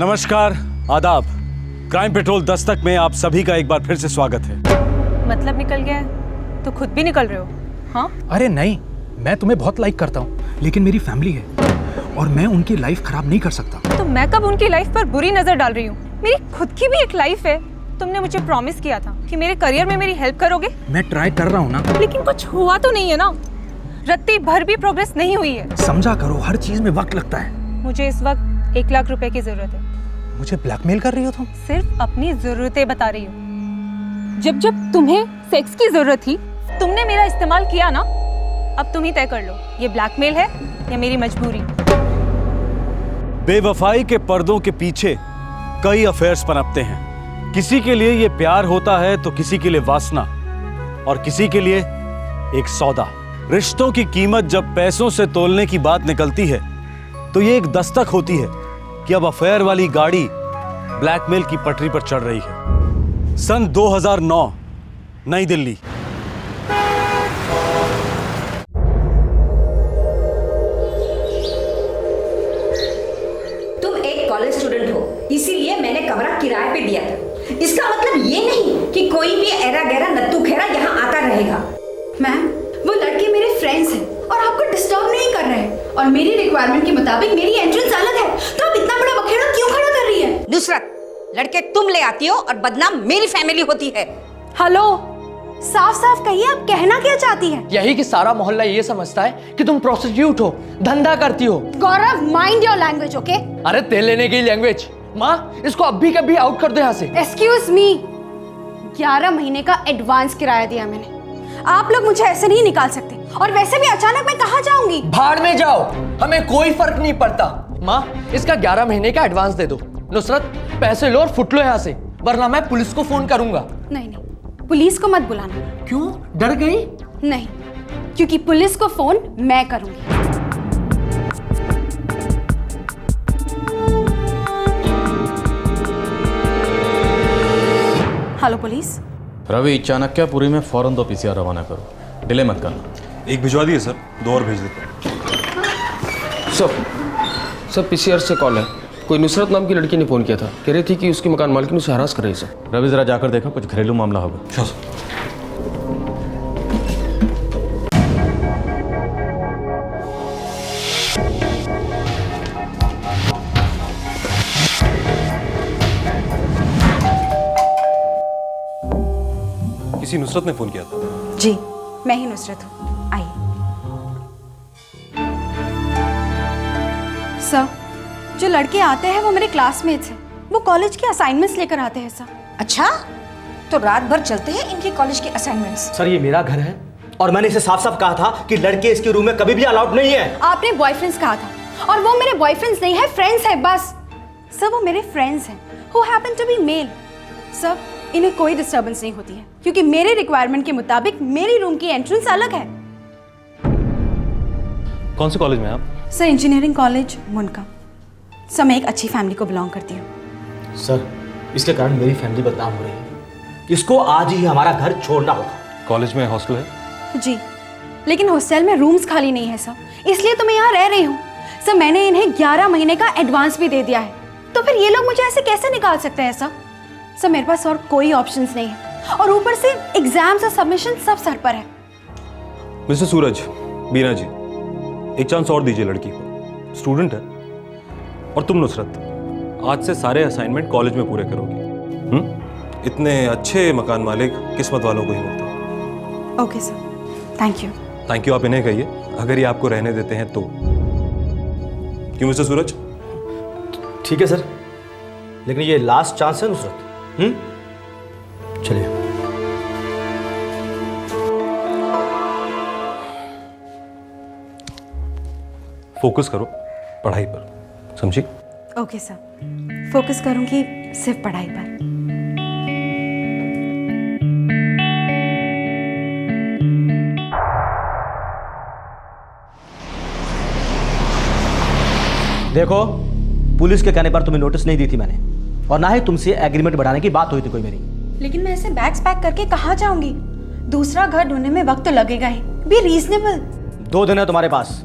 नमस्कार, आदाब। Crime petrol Dastak में आप सभी का एक बार फिर से स्वागत है। मतलब निकल गया है तो खुद भी निकल रहे हो? हाँ? अरे नहीं, मैं तुम्हें बहुत लाइक करता हूँ, लेकिन मेरी फैमिली है और मैं उनकी लाइफ खराब नहीं कर सकता। तो मैं कब उनकी लाइफ पर बुरी नजर डाल रही हूँ? मेरी खुद की भी एक लाइफ है। तुमने मुझे प्रॉमिस किया था कि मेरे करियर में मेरी हेल्प करोगे। मैं ट्राई कर रहा हूँ ना। लेकिन कुछ हुआ तो नहीं है ना? रत्ती भर भी प्रोग्रेस नहीं हुई है। समझा करो, हर चीज में वक्त लगता है। मुझे इस वक्त 1 लाख रुपए की जरूरत है। मुझे ब्लैकमेल कर रही हो तुम? सिर्फ अपनी जरूरतें बता रही हूँ। जब जब तुम्हें सेक्स की जरूरत थी तुमने मेरा इस्तेमाल किया ना। अब तुम ही तय कर लो, ये ब्लैकमेल है या मेरी मजबूरी। बेवफाई के पर्दों के पीछे कई अफेयर्स पनपते हैं। किसी के लिए ये प्यार होता है तो किसी के लिए वासना, और किसी के लिए एक सौदा। रिश्तों की कीमत जब पैसों से तोलने की बात निकलती है तो ये एक दस्तक होती है कि अब अफेयर वाली गाड़ी ब्लैकमेल की पटरी पर चढ़ रही है। सन 2009, नई दिल्ली। तुम एक कॉलेज स्टूडेंट हो, इसीलिए मैंने कमरा किराए पे दिया था। इसका मतलब ये नहीं कि कोई भी ऐरा गैरा नत्थू खेरा यहाँ आता रहेगा। मैम, वो लड़के मेरे फ्रेंड्स हैं और आपको डिस्टर्ब नहीं कर रहे हैं, और मेरी रिक्वायरमेंट के मुताबिक मेरी एंट्रेंस अलग है, तो आप इतना बड़ा बखेड़ा क्यों खड़ा कर रही है? नुसरत, लड़के तुम ले आती हो और बदनाम मेरी फैमिली होती है। हेलो, साफ साफ कहिए, आप कहना क्या चाहती है? यही कि सारा मोहल्ला ये समझता है कि तुम प्रोस्टिट्यूट हो, धंधा करती हो। गौरव, माइंड योर लैंग्वेज, ओके? अरे तेल लेने की लैंग्वेज। माँ, इसको अभी कभी आउट कर दो यहाँ से। एक्सक्यूज मी, 11 महीने का एडवांस किराया दिया मैंने। आप लोग मुझे ऐसे नहीं निकाल सकते, और वैसे भी अचानक मैं कहाँ जाऊंगी? भाड़ में जाओ, हमें कोई फर्क नहीं पड़ता। माँ, इसका 11 महीने का एडवांस दे दो। नुसरत, पैसे लो और फुट लो यहाँ से, वरना मैं पुलिस को फोन करूंगा। नहीं नहीं, पुलिस को मत बुलाना। क्यों, डर गई? नहीं, क्योंकि पुलिस को फोन मैं करूंगी। Hello police. रवि, चाणक्यपुरी में फौरन 2 पीसीआर रवाना करो, डिले मत करना। एक भिजवा दिए सर, 2 और भेज देते। सर पीसीआर से कॉल है। कोई नुसरत नाम की लड़की ने फ़ोन किया था, कह रही थी कि उसकी मकान मालकिन उसे हरास कर रही है सर। रवि, जरा जाकर देखो, कुछ घरेलू मामला होगा। Sure sir. किसी नुसरत ने फोन किया था? जी, मैं ही नुसरत हूँ, आइए। सर, जो लड़के आते हैं वो मेरे क्लासमेट्स हैं। वो कॉलेज के असाइनमेंट्स लेकर आते हैं सर। अच्छा, तो रात भर चलते हैं इनके कॉलेज के असाइनमेंट्स। सर, ये मेरा घर है और मैंने इसे साफ साफ कहा था कि लड़के इसके रूम में कभी भी अलाउड नहीं है। आपने बॉयफ्रेंड्स कहा था, और वो मेरे बॉयफ्रेंड्स नहीं है, फ्रेंड्स है बस। सर, वो मेरे फ्रेंड्स हैं who happen to be male। Sir, इन्हें कोई डिस्टर्बेंस नहीं होती है, क्योंकि मेरे रिक्वायरमेंट के मुताबिक मेरी रूम की एंट्रेंस अलग है। कौन से कॉलेज में आप? सर, इंजीनियरिंग कॉलेज मुनका। सर, मैं एक अच्छी फैमिली को बिलोंग करती हूँ। सर, इसके कारण मेरी फैमिली बदनाम हो रही है। इसको आज ही हमारा घर छोड़ना होगा। कॉलेज में हॉस्टल है? जी, लेकिन हॉस्टल में रूम्स खाली नहीं है सर, इसलिए तो मैं यहाँ रह रही हूँ। सर, मैंने इन्हें 11 महीने का एडवांस भी दे दिया है, तो फिर ये लोग मुझे ऐसे कैसे निकाल सकते हैं सर? सर, मेरे पास और कोई ऑप्शंस नहीं है, और ऊपर से एग्जाम्स और सबमिशन सब सर पर है। मिस्टर सूरज, बीना जी, एक चांस और दीजिए लड़की को। स्टूडेंट है। और तुम नुसरत, आज से सारे असाइनमेंट कॉलेज में पूरे करोगी। इतने अच्छे मकान मालिक किस्मत वालों को ही मिलते हैं। Okay sir, thank you. Thank you आप इन्हें कहिए, अगर ये आपको रहने देते हैं तो। क्यों मिस्टर सूरज? ठीक है सर, लेकिन ये लास्ट चांस है नुसरत। चलिए। फोकस करो पढ़ाई पर, समझी? ओके सर, फोकस करूंगी सिर्फ पढ़ाई पर। देखो, पुलिस के कहने पर तुम्हें नोटिस नहीं दी थी मैंने, और ना ही तुमसे एग्रीमेंट बढ़ाने की बात हुई थी कोई मेरी। लेकिन मैं ऐसे बैग्स पैक करके कहाँ जाऊंगी? दूसरा घर ढूंढने में वक्त तो लगेगा ही। Be reasonable. 2 दिन है तुम्हारे पास।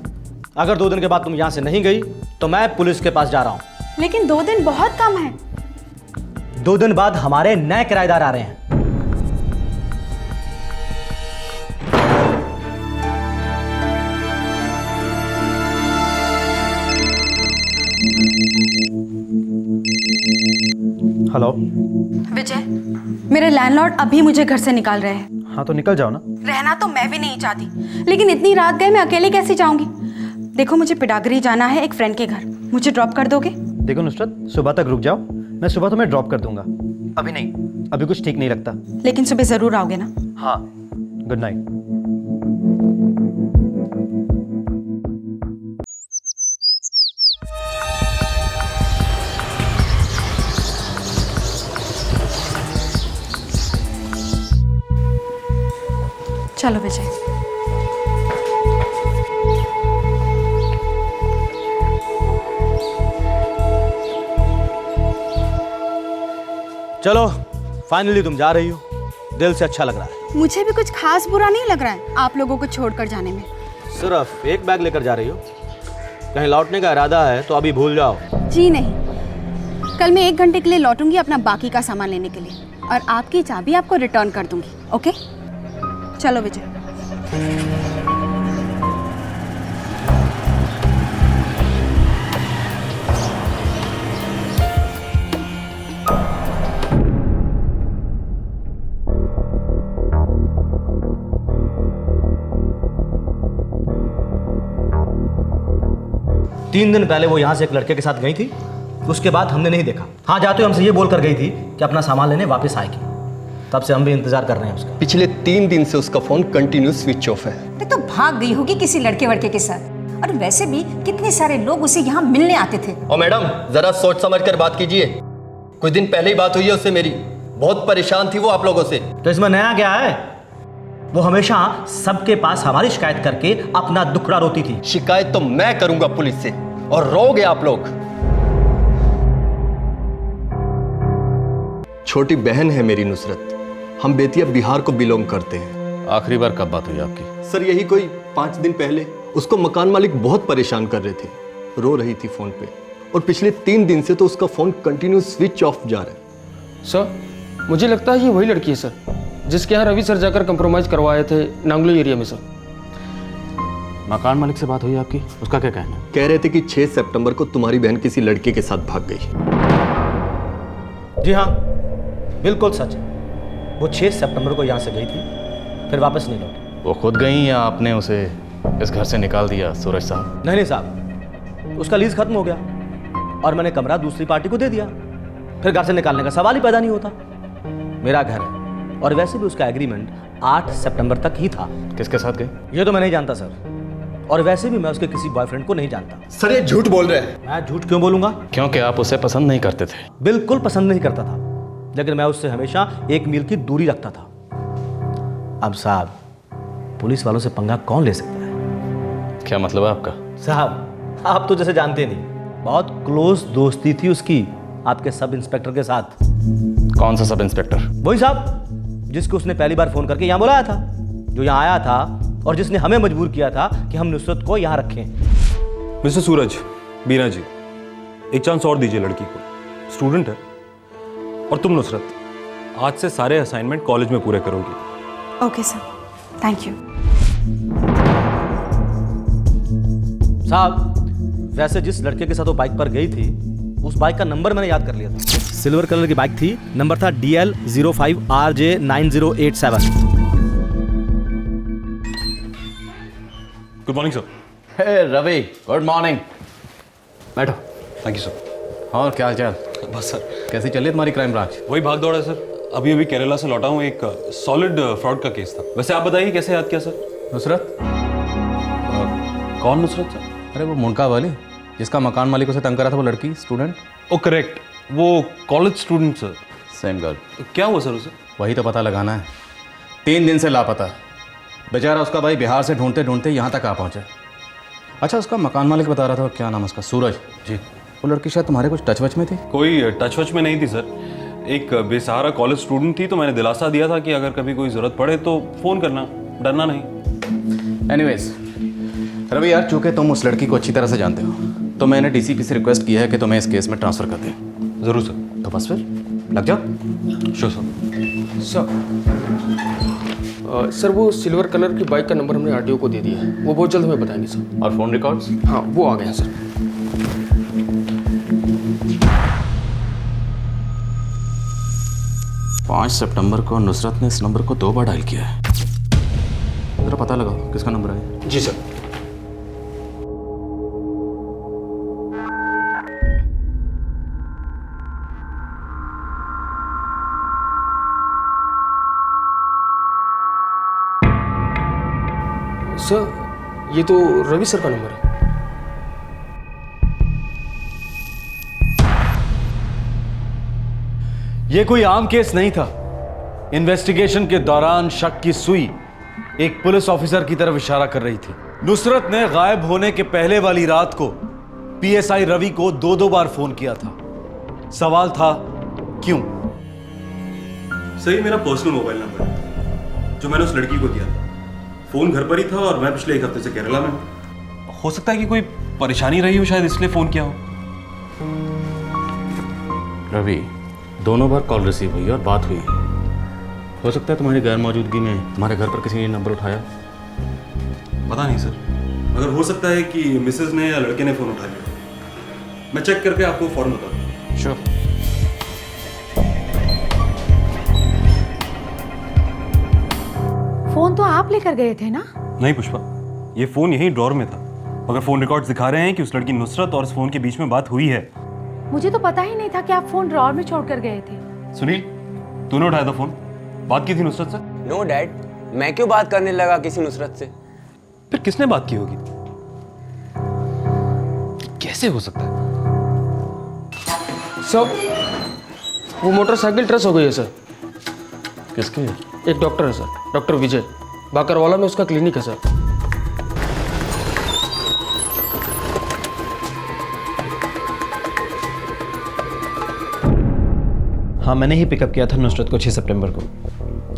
अगर 2 दिन के बाद तुम यहाँ से नहीं गई तो मैं पुलिस के पास जा रहा हूँ। लेकिन 2 दिन बहुत कम है। 2 दिन बाद हमारे नए किराएदार आ रहे हैं। हेलो। विजय, मेरे लैंडलॉर्ड अभी मुझे घर से निकाल रहे हैं। हाँ तो निकल जाओ ना। रहना तो मैं भी नहीं चाहती, लेकिन इतनी रात गए मैं अकेले कैसे जाऊंगी। देखो मुझे पिडागरी जाना है एक फ्रेंड के घर, मुझे ड्रॉप कर दोगे? देखो नुसरत, सुबह तक रुक जाओ, मैं सुबह तुम्हें ड्रॉप कर दूंगा। अभी नहीं, अभी कुछ ठीक नहीं लगता। लेकिन सुबह जरूर आओगे ना? हाँ, गुड नाइट। चलो विजय। चलो फाइनली तुम जा रही हो, दिल से अच्छा लग रहा है। मुझे भी कुछ खास बुरा नहीं लग रहा है आप लोगों को छोड़कर जाने में। सिर्फ एक बैग लेकर जा रही हो, कहीं लौटने का इरादा है तो अभी भूल जाओ। जी नहीं, कल मैं 1 घंटे के लिए लौटूंगी अपना बाकी का सामान लेने के लिए, और आपकी चाबी आपको रिटर्न कर दूंगी। ओके, चलो विजय। तीन दिन पहले वो यहाँ से एक लड़के के साथ गई थी, उसके बाद हमने नहीं देखा। हाँ, जाते हुए हमसे ये बोल कर गई थी कि अपना सामान लेने वापस आएगी। तब से हम भी इंतजार कर रहे हैं उसका। पिछले 3 दिन से उसका फोन कंटिन्यू स्विच ऑफ है। तो भाग गई होगी किसी लड़के वड़के के साथ। और वैसे भी कितने सारे लोग उसे यहाँ मिलने आते थे। और मैडम जरा सोच समझ कर बात कीजिए, कुछ दिन पहले ही बात हुई है उससे मेरी, बहुत परेशान थी वो आप लोगों से। तो इसमें नया क्या है? वो हमेशा सबके पास हमारी शिकायत करके अपना दुखड़ा रोती थी। शिकायत तो मैं करूंगा पुलिस से, और रोगे आप लोग। छोटी बहन है मेरी नुसरत, हम बेतिया बिहार को बिलोंग करते हैं। आखिरी बार कब बात हुई आपकी? सर यही कोई 5 दिन पहले। उसको मकान मालिक बहुत परेशान कर रहे थे, रो रही थी फोन पे, और पिछले 3 दिन से तो उसका फोन कंटिन्यू स्विच ऑफ जा रहा है। सर मुझे लगता है ये वही लड़की है सर, जिसके यहाँ रवि सर जाकर कंप्रोमाइज करवाए थे नांगलो एरिया में। सर मकान मालिक से बात हुई आपकी? उसका क्या कहना है? कह रहे थे कि 6 सितंबर को तुम्हारी बहन किसी लड़के के साथ भाग गई। जी हाँ, बिल्कुल सच है। वो 6 सितंबर को यहाँ से गई थी, फिर वापस नहीं लौटी। वो खुद गई या आपने उसे इस घर से निकाल दिया सूरज साहब? नहीं साहब, उसका लीज खत्म हो गया और मैंने कमरा दूसरी पार्टी को दे दिया। फिर घर से निकालने का सवाल ही पैदा नहीं होता। मेरा घर है, और वैसे भी उसका एग्रीमेंट 8 सितंबर तक ही था। किसके साथ गई? ये तो मैं नहीं जानता सर, और वैसे भी मैं उसके किसी बॉयफ्रेंड को नहीं जानता। सर ये झूठ बोल रहे हैं। मैं झूठ क्यों बोलूंगा? क्योंकि आप उसे पसंद नहीं करते थे। बिल्कुल पसंद नहीं करता था, लेकिन मैं उससे हमेशा 1 मील की दूरी रखता था। अब साहब, पुलिस वालों से पंगा कौन ले सकता है? क्या मतलब है आपका? साहब आप तो जैसे जानते नहीं, बहुत क्लोज दोस्ती थी उसकी आपके सब इंस्पेक्टर के साथ। कौन सा सब इंस्पेक्टर? वही साहब जिसको उसने पहली बार फोन करके यहाँ बुलाया था, जो यहाँ आया था और जिसने हमें मजबूर किया था कि हम नुसरत को यहाँ रखें। मिस्टर सूरज, बीना जी, एक चांस और दीजिए लड़की को, स्टूडेंट है। और तुम नुसरत, आज से सारे असाइनमेंट कॉलेज में पूरे करोगी। Okay sir, thank you. साहब वैसे जिस लड़के के साथ वो बाइक पर गई थी, उस बाइक का नंबर मैंने याद कर लिया था। सिल्वर कलर की बाइक थी, नंबर था DL05RJ9087। Good morning sir. Hey Ravi, good morning. बैठो। Thank you sir. और क्या हाल चाल? बस सर, कैसी चल रही है तुम्हारी क्राइम ब्रांच? वही भाग दौड़ है सर। अभी अभी केरला से लौटा हूँ, एक सॉलिड फ्रॉड का केस था। वैसे आप बताइए कैसे याद किया सर? नुसरत? कौन नुसरत सर? अरे वो मुंडका वाली जिसका मकान मालिक उसे तंग करा था, वो लड़की स्टूडेंट। ओ करेक्ट, वो college student sir. Same girl. क्या हुआ सर उसे? वही तो पता लगाना है। 3 दिन से लापता। बेचारा उसका भाई बिहार से ढूंढते ढूंढते यहाँ तक आ पहुँचा। अच्छा, उसका मकान मालिक बता रहा था, क्या नाम है उसका? सूरज जी। वो लड़की शायद तुम्हारे कुछ टच वच में थी? कोई टच वच में नहीं थी सर, एक बेसहारा कॉलेज स्टूडेंट थी। तो मैंने दिलासा दिया था कि अगर कभी कोई ज़रूरत पड़े तो फ़ोन करना, डरना नहीं। एनीवेज रवि यार, चूंकि तुम उस लड़की को अच्छी तरह से जानते हो, तो मैंने डीसीपी से रिक्वेस्ट किया है कि तुम्हें इस केस में ट्रांसफ़र कर दें। ज़रूर सर। तो बस फिर लग जाओ। Sure sir. सर वो सिल्वर कलर की बाइक का नंबर हमने आरटीओ को दे दिया है, वो बहुत जल्द हमें बताएंगे सर। और फ़ोन रिकॉर्ड्स? हाँ वो आ गए हैं सर। 5 सितंबर को नुसरत ने इस नंबर को 2 बार डायल किया है। जरा पता लगाओ किसका नंबर है। जी सर। सर ये तो रवि सर का नंबर है। यह कोई आम केस नहीं था। इन्वेस्टिगेशन के दौरान शक की सुई एक पुलिस ऑफिसर की तरफ इशारा कर रही थी। नुसरत ने गायब होने के पहले वाली रात को पीएसआई रवि को 2 बार फोन किया था। सवाल था क्यों? सही मेरा पर्सनल मोबाइल नंबर है जो मैंने उस लड़की को दिया था। फोन घर पर ही था और मैं पिछले 1 हफ्ते से केरला में हूं। हो सकता है कि कोई परेशानी रही हो, शायद इसलिए फोन किया हो। रवि, 2 बार कॉल रिसीव हुई और बात हुई। हो सकता है तुम्हारी गैर मौजूदगी में तुम्हारे घर पर किसी ने नंबर उठाया। पता नहीं सर, मगर हो सकता है कि मिसेज ने या लड़के ने फोन उठा लिया। मैं चेक करके आपको फौरन बता दूं। श्योर। फोन तो आप लेकर गए थे ना? नहीं पुष्पा, ये फोन यहीं ड्रॉर में था। अगर फोन रिकॉर्ड्स दिखा रहे हैं कि उस लड़की नुसरत और इस फोन के बीच में बात हुई है। मुझे तो पता ही नहीं था कि आप फोन ड्रॉर में छोड़कर गए थे। सुनील, तूने उठाया था फोन? बात की थी नुसरत से? नो डैड, मैं क्यों बात करने लगा किसी नुसरत से? फिर किसने बात की होगी? कैसे हो सकता है? सर वो मोटरसाइकिल ट्रेस हो गई है सर। किसकी? एक डॉक्टर है सर, डॉक्टर विजय, बाकरवाला में उसका क्लिनिक है सर। हाँ, मैंने ही पिकअप किया था नुसरत को 6 सितंबर को।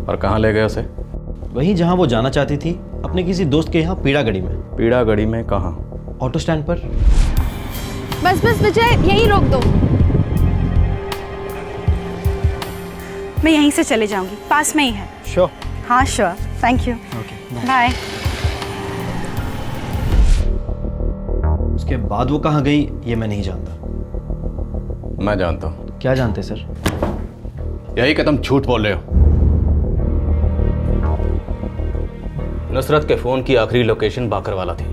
और कहाँ ले गए उसे? वहीं जहाँ वो जाना चाहती थी, अपने किसी दोस्त के यहाँ पीड़ागढ़ी में। पीड़ागढ़ी में कहाँ? ऑटो स्टैंड पर। बस बस विजय, यहीं रोक दो। मैं यहीं से चले जाऊंगी, पास में ही है। श्योर? हाँ sure, thank you. Okay, bye. उसके बाद वो कहाँ गई ये मैं नहीं जानता। मैं जानता हूँ। क्या जानते सर? यही कि तुम झूठ बोल रहे हो। नुसरत के फोन की आखिरी लोकेशन बाकरवाला थी।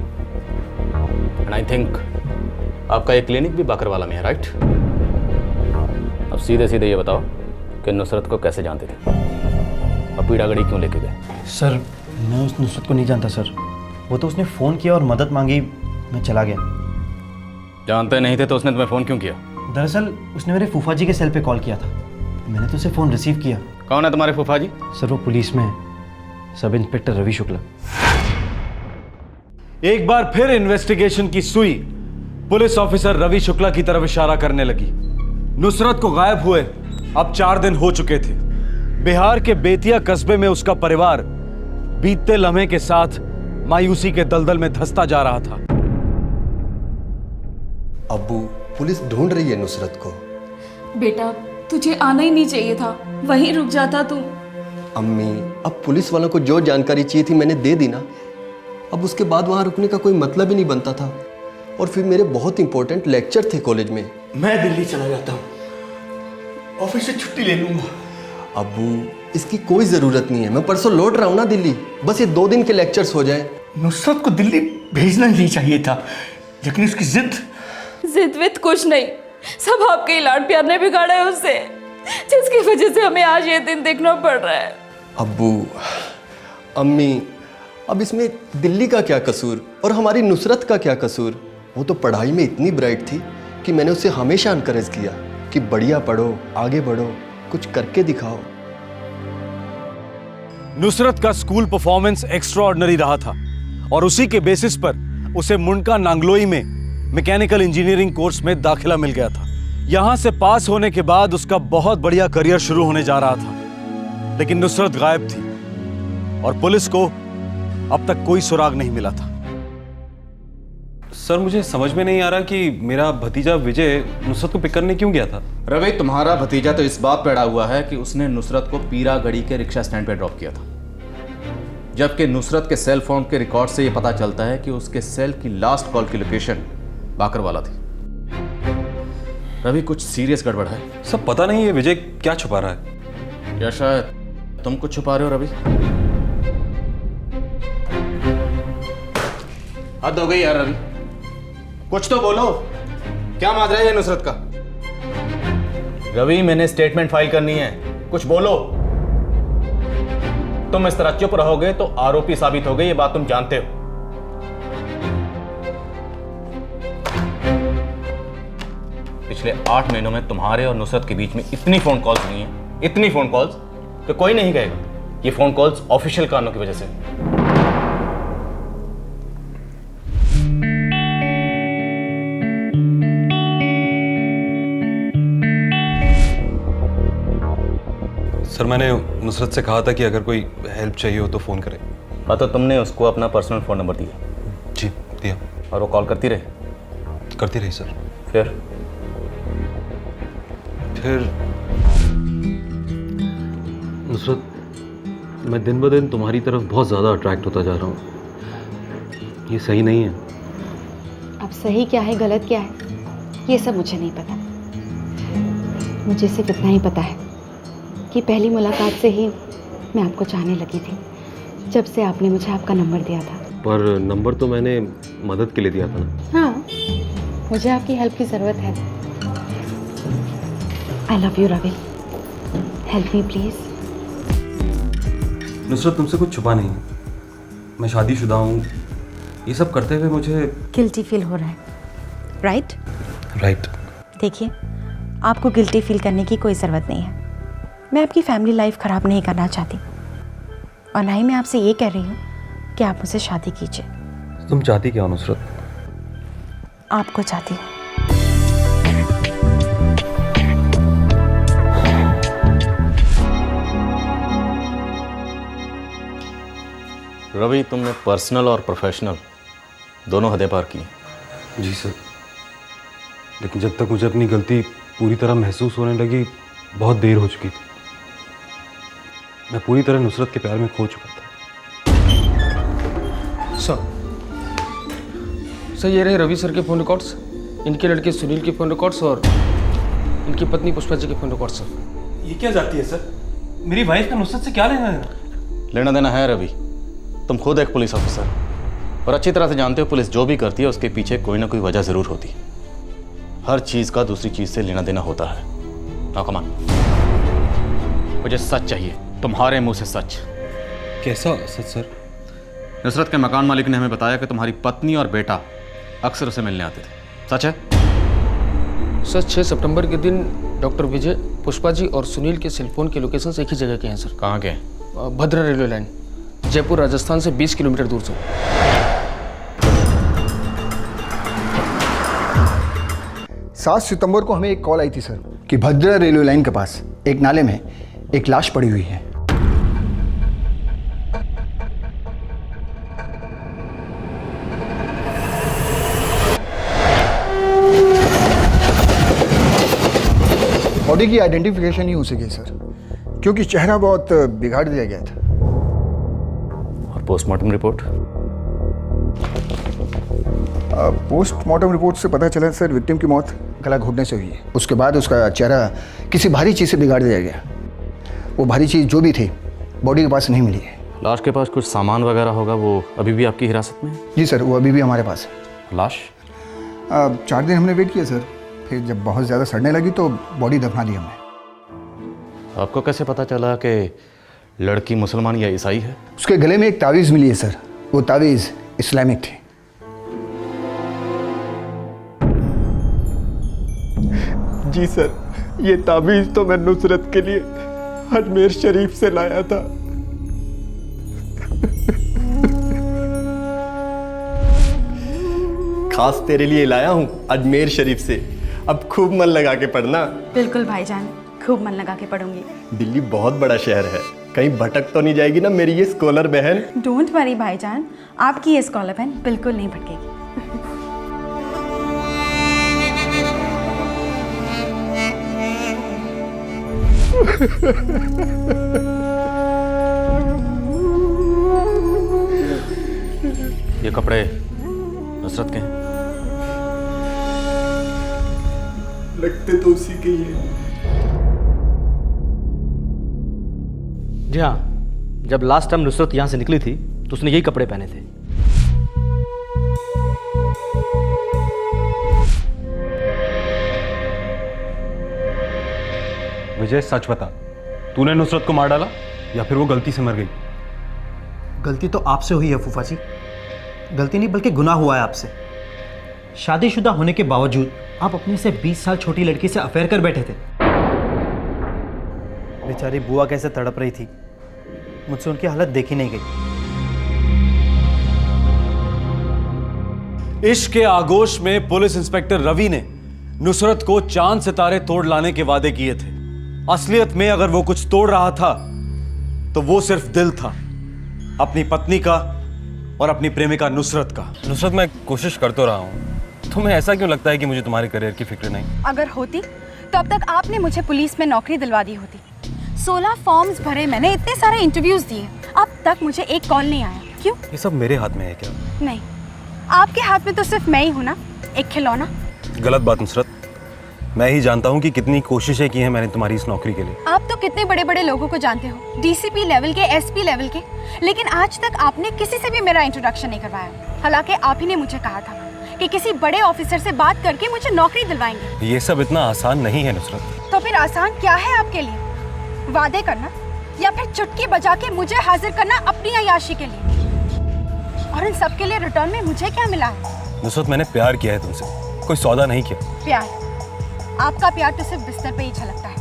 एंड आई थिंक आपका ये क्लिनिक भी बाकरवाला में है, राइट? अब सीधे सीधे ये बताओ कि नुसरत को कैसे जानते थे और पीड़ागढ़ी क्यों लेके गए? सर मैं उस नुसरत को नहीं जानता सर। वो तो उसने फ़ोन किया और मदद मांगी, मैं चला गया। जानते नहीं थे तो उसने तुम्हें फ़ोन क्यों किया? दरअसल उसने मेरे फूफा जी के सेल पे कॉल किया था, मैंने तो उसे फ़ोन रिसीव किया। कौन है तुम्हारे फूफा जी? सर वो पुलिस में है, सब इंस्पेक्टर रवि शुक्ला। एक बार फिर इन्वेस्टिगेशन की सुई पुलिस ऑफिसर रवि शुक्ला की तरफ इशारा करने लगी। नुसरत को गायब हुए अब 4 दिन हो चुके थे। बिहार के बेतिया कस्बे में उसका परिवार बीतते लम्हे के साथ मायूसी के दलदल में धंसता जा रहा था। अब्बू, पुलिस ढूंढ रही है नुसरत को। बेटा तुझे आना ही नहीं चाहिए था, वहीं रुक जाता तू। अम्मी, अब पुलिस वालों को जो जानकारी चाहिए थी मैंने दे दी ना। अब उसके बाद वहाँ रुकने का कोई मतलब ही नहीं बनता था। और फिर मेरे बहुत इंपॉर्टेंट लेक्चर थे कॉलेज में। मैं दिल्ली चला जाता हूँ, ऑफिस से छुट्टी ले लूंगा। अब्बू, इसकी कोई ज़रूरत नहीं है, मैं परसों लौट रहा हूँ ना दिल्ली। बस ये 2 दिन के लेक्चर्स हो जाए। नुसरत को दिल्ली भेजना नहीं चाहिए था, लेकिन उसकी जिद विद कुछ नहीं, सब आपके ही लाड प्यार ने बिगाड़ा है उसे, जिसकी वजह से हमें आज ये दिन देखना पड़ रहा है। अब्बू, अम्मी, अब इसमें दिल्ली का क्या कसूर और हमारी नुसरत का क्या कसूर? वो तो पढ़ाई में इतनी ब्राइट थी कि मैंने उसे हमेशा एनकरेज किया कि बढ़िया पढ़ो, आगे बढ़ो, कुछ करके दिखाओ। नुसरत का स्कूल परफॉर्मेंस एक्स्ट्राऑर्डिनरी रहा था और उसी के बेसिस पर उसे मुंडका नांगलोई में मैकेनिकल इंजीनियरिंग कोर्स में दाखिला मिल गया था। यहां से पास होने के बाद उसका बहुत बढ़िया करियर शुरू होने जा रहा था। लेकिन नुसरत गायब थी और पुलिस को अब तक कोई सुराग नहीं मिला था। सर मुझे समझ में नहीं आ रहा कि मेरा भतीजा विजय नुसरत को पिक करने क्यों गया था। रवि, तुम्हारा भतीजा तो इस बात पे अड़ा हुआ है कि उसने नुसरत को पीरागढ़ी के रिक्शा स्टैंड पे ड्रॉप किया था, जबकि नुसरत के सेल फोन के रिकॉर्ड से यह पता चलता है कि उसके सेल की लास्ट कॉल की लोकेशन बाकरवाला थी। रवि, कुछ सीरियस गड़बड़ है। सब पता नहीं है विजय क्या छुपा रहा है, या शायद तुम कुछ छुपा रहे हो। रवि, हद हो गई यार। रवि, कुछ तो बोलो, क्या माजरा है नुसरत का? रवि, मैंने स्टेटमेंट फाइल करनी है, कुछ बोलो। तुम इस तरह चुप रहोगे तो आरोपी साबित हो गए, ये बात तुम जानते हो। पिछले 8 महीनों में तुम्हारे और नुसरत के बीच में इतनी फोन कॉल्स हुई हैं, इतनी फोन कॉल्स कि कोई नहीं कहेगा ये फोन कॉल्स ऑफिशियल कारणों की वजह से। सर मैंने नुसरत से कहा था कि अगर कोई हेल्प चाहिए हो तो फ़ोन करें। हाँ, तो तुमने उसको अपना पर्सनल फ़ोन नंबर दिया? जी दिया। और वो कॉल करती रही? करती रही सर। फिर नुसरत, मैं दिन ब दिन तुम्हारी तरफ बहुत ज़्यादा अट्रैक्ट होता जा रहा हूँ, ये सही नहीं है। अब सही क्या है गलत क्या है ये सब मुझे नहीं पता। मुझे सिर्फ इतना ही पता है कि पहली मुलाकात से ही मैं आपको चाहने लगी थी, जब से आपने मुझे आपका नंबर दिया था। पर नंबर तो मैंने मदद के लिए दिया था ना। हाँ, मुझे आपकी हेल्प की ज़रूरत है। I love you Ravi, help me please. Nusrat, तुमसे कुछ छुपा नहीं है, मैं शादीशुदा हूँ। ये सब करते हुए मुझे गिल्टी फील हो रहा है, राइट? राइट। देखिए, आपको गिल्टी फील करने की कोई ज़रूरत नहीं है। मैं आपकी फैमिली लाइफ ख़राब नहीं करना चाहती, और ना ही मैं आपसे ये कह रही हूँ कि आप मुझसे शादी कीजिए। तुम चाहती क्या हो नुसरत? आपको चाहती हूँ। रवि, तुमने पर्सनल और प्रोफेशनल दोनों हदें पार की। जी सर, लेकिन जब तक मुझे अपनी गलती पूरी तरह महसूस होने लगी बहुत देर हो चुकी थी। मैं पूरी तरह नुसरत के प्यार में खो चुका था। सर ये रहे रवि सर के फ़ोन रिकॉर्ड्स, इनके लड़के सुनील के फ़ोन रिकॉर्ड्स और इनकी पत्नी पुष्पा जी के फ़ोन रिकॉर्ड्स। सर ये क्या जाती है सर? मेरी वाइफ का नुसरत से क्या लेना देना? लेना देना है रवि, तुम खुद एक पुलिस ऑफिसर और अच्छी तरह से जानते हो पुलिस जो भी करती है उसके पीछे कोई ना कोई वजह ज़रूर होती है। हर चीज़ का दूसरी चीज़ से लेना देना होता है। नाउ कम ऑन, मुझे सच चाहिए, तुम्हारे मुंह से सच। कैसा सच सर? नुसरत के मकान मालिक ने हमें बताया कि तुम्हारी पत्नी और बेटा अक्सर उसे मिलने आते थे, सच है? सर 6 सितंबर के दिन डॉक्टर विजय, पुष्पा जी और सुनील के सेलफोन के लोकेशन एक ही जगह के हैं सर। कहाँ के? भद्रा रेलवे लाइन, जयपुर राजस्थान से 20 किलोमीटर दूर से। 7 सितंबर को हमें एक कॉल आई थी सर कि भद्रा रेलवे लाइन के पास एक नाले में एक लाश पड़ी हुई है। बॉडी की आइडेंटिफिकेशन नहीं हो सकी सर, क्योंकि चेहरा बहुत बिगाड़ दिया गया था। और पोस्टमार्टम रिपोर्ट? पोस्टमार्टम रिपोर्ट से पता चला सर विक्टिम की मौत गला घोटने से हुई है। उसके बाद उसका चेहरा किसी भारी चीज़ से बिगाड़ दिया गया। वो भारी चीज़ जो भी थी बॉडी के पास नहीं मिली है। लाश के पास कुछ सामान वगैरह होगा, वो अभी भी आपकी हिरासत में है? जी सर, वो अभी भी हमारे पास है। लाश 4 दिन हमने वेट किया सर, फिर जब बहुत ज़्यादा सड़ने लगी तो बॉडी दफना दी हमने। आपको कैसे पता चला कि लड़की मुसलमान या ईसाई है? उसके गले में एक तावीज़ मिली है सर, वो तावीज़ इस्लामिक थी। जी सर, ये ताबीज़ तो मैं नुसरत के लिए अजमेर शरीफ से लाया था। खास तेरे लिए लाया हूँ अजमेर शरीफ से। अब खूब मन लगा के पढ़ना। बिल्कुल भाईजान, खूब मन लगा के पढ़ूंगी। दिल्ली बहुत बड़ा शहर है, कहीं भटक तो नहीं जाएगी ना मेरी ये स्कॉलर बहन? डोंट वरी भाईजान, आपकी ये स्कॉलर बहन बिल्कुल नहीं भटकेगी। ये कपड़े नुसरत के हैं? लगते तो उसी के ही हैं। जी हाँ, जब लास्ट टाइम नुसरत यहाँ से निकली थी तो उसने यही कपड़े पहने थे। विजय सच बता, तूने नुसरत को मार डाला या फिर वो गलती से मर गई? गलती तो आपसे हुई है फूफा जी। गलती नहीं बल्कि गुनाह हुआ है आपसे। शादीशुदा होने के बावजूद आप अपने से 20 साल छोटी लड़की से अफेयर कर बैठे थे। बेचारी बुआ कैसे तड़प रही थी, मुझसे उनकी हालत देखी नहीं गई। इश्क के आगोश में पुलिस इंस्पेक्टर रवि ने नुसरत को चांद सितारे तोड़ लाने के वादे किए थे। असलियत में अगर वो कुछ तोड़ रहा था तो वो सिर्फ दिल था, अपनी पत्नी का और अपनी प्रेमिका नुसरत का। नुसरत, मैं कोशिश कर तो रहा हूँ, तुम्हें ऐसा क्यों लगता है कि मुझे तुम्हारे करियर की फिक्र नहीं? अगर होती तो अब तक आपने मुझे पुलिस में नौकरी दिलवा दी होती। 16 फॉर्म्स भरे मैंने, इतने सारे इंटरव्यूज दिए, अब तक मुझे एक कॉल नहीं आया। क्यों? ये सब मेरे हाथ में है क्या? नहीं, आपके हाथ में तो सिर्फ मैं ही हूं ना, एक खिलौना। गलत बात नुसरत, मैं ही जानता हूँ कि कितनी कोशिशें की हैं मैंने तुम्हारी इस नौकरी के लिए। आप तो कितने बड़े बड़े लोगों को जानते हो, डीसीपी लेवल के, एसपी लेवल के, लेकिन आज तक आपने किसी से भी मेरा इंट्रोडक्शन नहीं करवाया। हालांकि आप ही ने मुझे कहा था कि किसी बड़े ऑफिसर से बात करके मुझे नौकरी दिलवाएंगे। ये सब इतना आसान नहीं है नुसरत। तो फिर आसान क्या है आपके लिए? वादे करना या फिर चुटकी बजा के मुझे हाजिर करना अपनी अय्याशी के लिए? और इन सब के लिए रिटर्न में मुझे क्या मिला है? नुसरत, मैंने प्यार किया है तुमसे, कोई सौदा नहीं किया। प्यार? आपका प्यार तो सिर्फ बिस्तर पे ही झलकता है।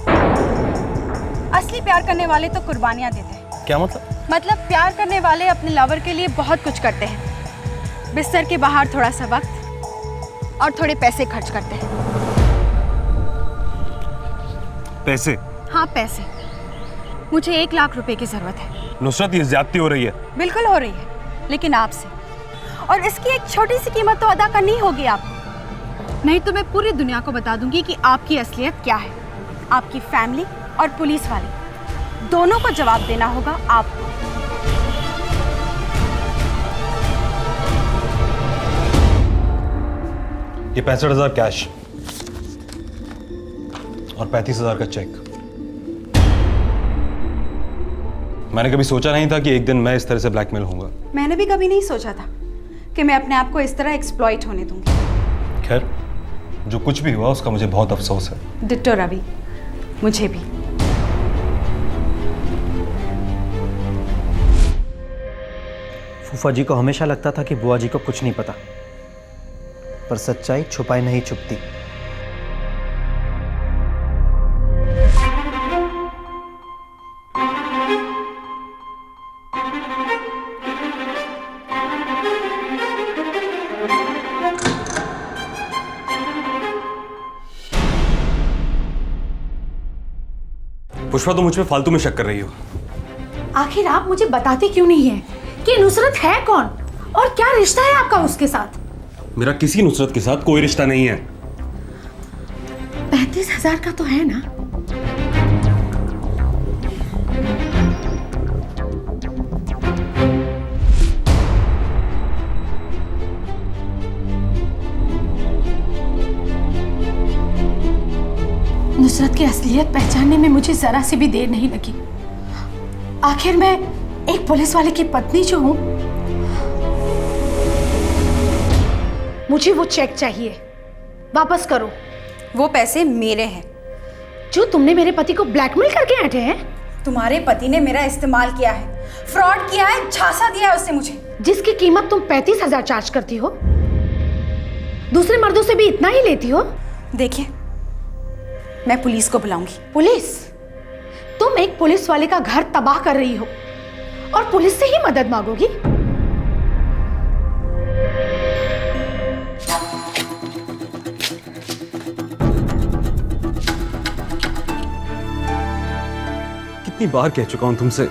असली प्यार करने वाले तो कुर्बानियां देते हैं। क्या मतलब? मतलब प्यार करने वाले अपने लवर के लिए बहुत कुछ करते हैं। बिस्तर के बाहर थोड़ा सा वक्त और थोड़े पैसे खर्च करते हैं। पैसे? हाँ, पैसे। मुझे 1 लाख रुपए की जरूरत है। नुसरत, ये ज्यादती हो रही है। बिल्कुल हो रही है, लेकिन आपसे। और इसकी एक छोटी सी कीमत तो अदा करनी होगी आपको, नहीं तो मैं पूरी दुनिया को बता दूंगी कि आपकी असलियत क्या है। आपकी फैमिली और पुलिस वाले दोनों को जवाब देना होगा आपको। ये 65,000 कैश और 35,000 का चेक। मैंने कभी सोचा नहीं था कि एक दिन मैं इस तरह से ब्लैकमेल होऊंगा। मैंने भी कभी नहीं सोचा था कि मैं अपने आप को इस तरह एक्सप्लॉइट होने दूंगी। खैर, जो कुछ भी हुआ उसका मुझे बहुत अफसोस है। डिट्टो रवि, मुझे भी। फूफा जी को हमेशा लगता था कि बुआ जी को कुछ नहीं पता, पर सच्चाई छुपाई नहीं छुपती। पुष्पा, तुम मुझ पे फालतू में शक कर रही हो। आखिर आप मुझे बताते क्यों नहीं है कि नुसरत है कौन और क्या रिश्ता है आपका उसके साथ? मेरा किसी नुसरत के साथ कोई रिश्ता नहीं है। 35,000 का तो है ना? नुसरत की असलियत पहचानने में मुझे जरा सी भी देर नहीं लगी। आखिर मैं एक पुलिस वाले की पत्नी जो हूं, मुझे वो चेक चाहिए, वापस करो। वो पैसे मेरे हैं जो तुमने मेरे पति को ब्लैकमेल करके ऐंठे हैं। तुम्हारे पति ने मेरा इस्तेमाल किया है, फ्रॉड किया है, झांसा दिया है उससे मुझे, जिसकी कीमत तुम 35,000 चार्ज करती हो। दूसरे मर्दों से भी इतना ही लेती हो। देखिए, मैं पुलिस को बुलाऊंगी। पुलिस? तुम एक पुलिस वाले का घर तबाह कर रही हो और पुलिस से ही मदद मांगोगी? कितनी बार कह चुका हूं तुमसे,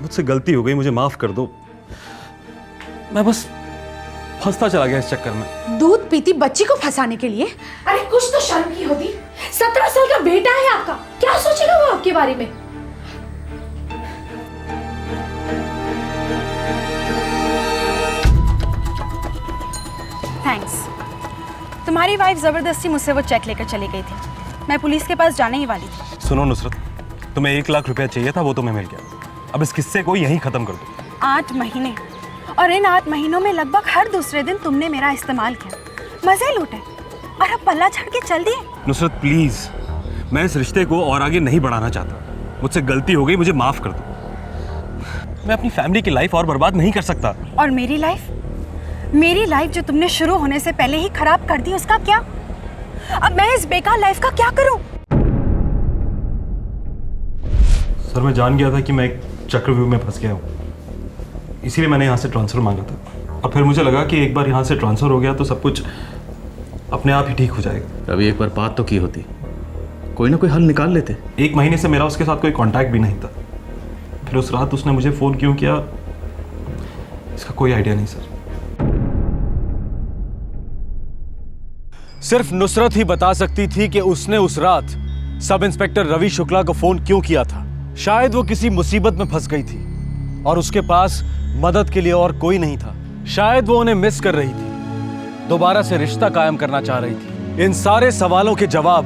मुझसे गलती हो गई, मुझे माफ कर दो। मैं बस फंसता चला गया इस चक्कर में। दूध पीती बच्ची को फंसाने के लिए? अरे कुछ तो शर्म की होती। 17 साल का बेटा है आपका, क्या सोचेगा वो आपके बारे में? थैंक्स। तुम्हारी वाइफ जबरदस्ती मुझसे वो चेक लेकर चली गई थी। मैं पुलिस के पास जाने ही वाली थी। सुनो नुसरत, तुम्हें 1 लाख रुपया चाहिए था, वो तुम्हें मिल गया। अब इस किस्से को यहीं खत्म कर दो। 8 महीने, और इन 8 महीनों में लगभग हर दूसरे दिन तुमने मेरा इस्तेमाल किया, मजे लूटे, और अब पल्ला छड़ के चल दिए। नुसरत प्लीज, मैं इस रिश्ते को और आगे नहीं बढ़ाना चाहता। मुझसे गलती हो गई, मुझे माफ कर दो। मैं अपनी फैमिली की लाइफ और बर्बाद नहीं कर सकता। और मेरी लाइफ जो तुमने शुरू होने से पहले ही खराब कर दी, उसका क्या? अब मैं इस बेकार लाइफ का क्या करूं? सर, मैं जान गया था कि मैं एक चक्रव्यूह में फंस गया हूँ, इसीलिए मैंने यहाँ से ट्रांसफर मांगा था। और फिर मुझे लगा कि एक बार यहाँ से ट्रांसफर हो गया तो सब कुछ अपने आप ही ठीक हो जाएगा। अभी एक बार बात तो की होती, कोई ना कोई हल निकाल लेते। 1 महीने से मेरा उसके साथ कोई कांटेक्ट भी नहीं था। फिर उस रात उसने मुझे फ़ोन क्यों किया, इसका कोई आइडिया नहीं सर। सिर्फ नुसरत ही बता सकती थी कि उसने उस रात सब इंस्पेक्टर रवि शुक्ला को फोन क्यों किया था। शायद वो किसी मुसीबत में फंस गई थी और उसके पास मदद के लिए और कोई नहीं था। शायद वो उन्हें मिस कर रही थी, दोबारा से रिश्ता कायम करना चाह रही थी। इन सारे सवालों के जवाब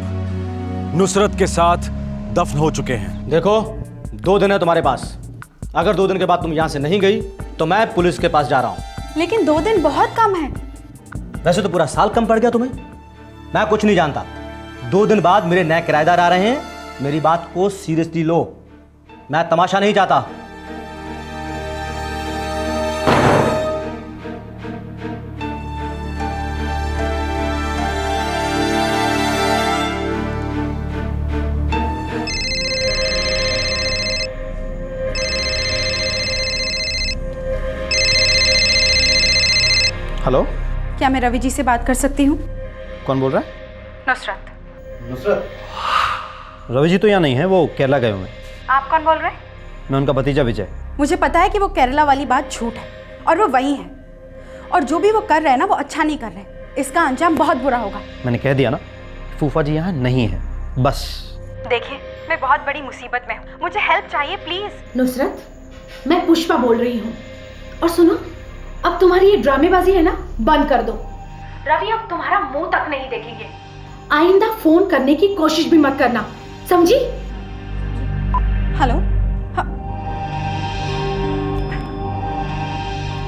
नुसरत के साथ दफन हो चुके हैं। देखो, 2 दिन है तुम्हारे पास। अगर 2 दिन के बाद तुम यहाँ से नहीं गई तो मैं पुलिस के पास जा रहा हूँ। लेकिन 2 दिन बहुत कम है। वैसे तो पूरा साल कम पड़ गया तुम्हें। मैं कुछ नहीं जानता। 2 दिन बाद मेरे नए किराएदार आ रहे हैं, मेरी बात को सीरियसली लो। मैं तमाशा नहीं चाहता। हेलो, क्या मैं रवि जी से बात कर सकती हूँ? कौन बोल रहा है? नुसरत। रवि जी तो यहाँ नहीं है, वो केरला गए हुए हैं। आप कौन बोल रहे हैं? मैं उनका भतीजा विजय। मुझे पता है कि वो केरला वाली बात झूठ है और वो वही है, और जो भी वो कर रहे हैं ना, वो अच्छा नहीं कर रहे। इसका अंजाम बहुत बुरा होगा। मैंने कह दिया ना, फूफा जी यहाँ नहीं है, बस। देखिए, मैं बहुत बड़ी मुसीबत में हूँ, मुझे हेल्प चाहिए प्लीज। नुसरत, मैं पुष्पा बोल रही हूँ। और सुनो, अब तुम्हारी ये ड्रामेबाजी है ना, बंद कर दो। रवि अब तुम्हारा मुंह तक नहीं देखेंगे। आइंदा फोन करने की कोशिश भी मत करना, समझी? हेलो।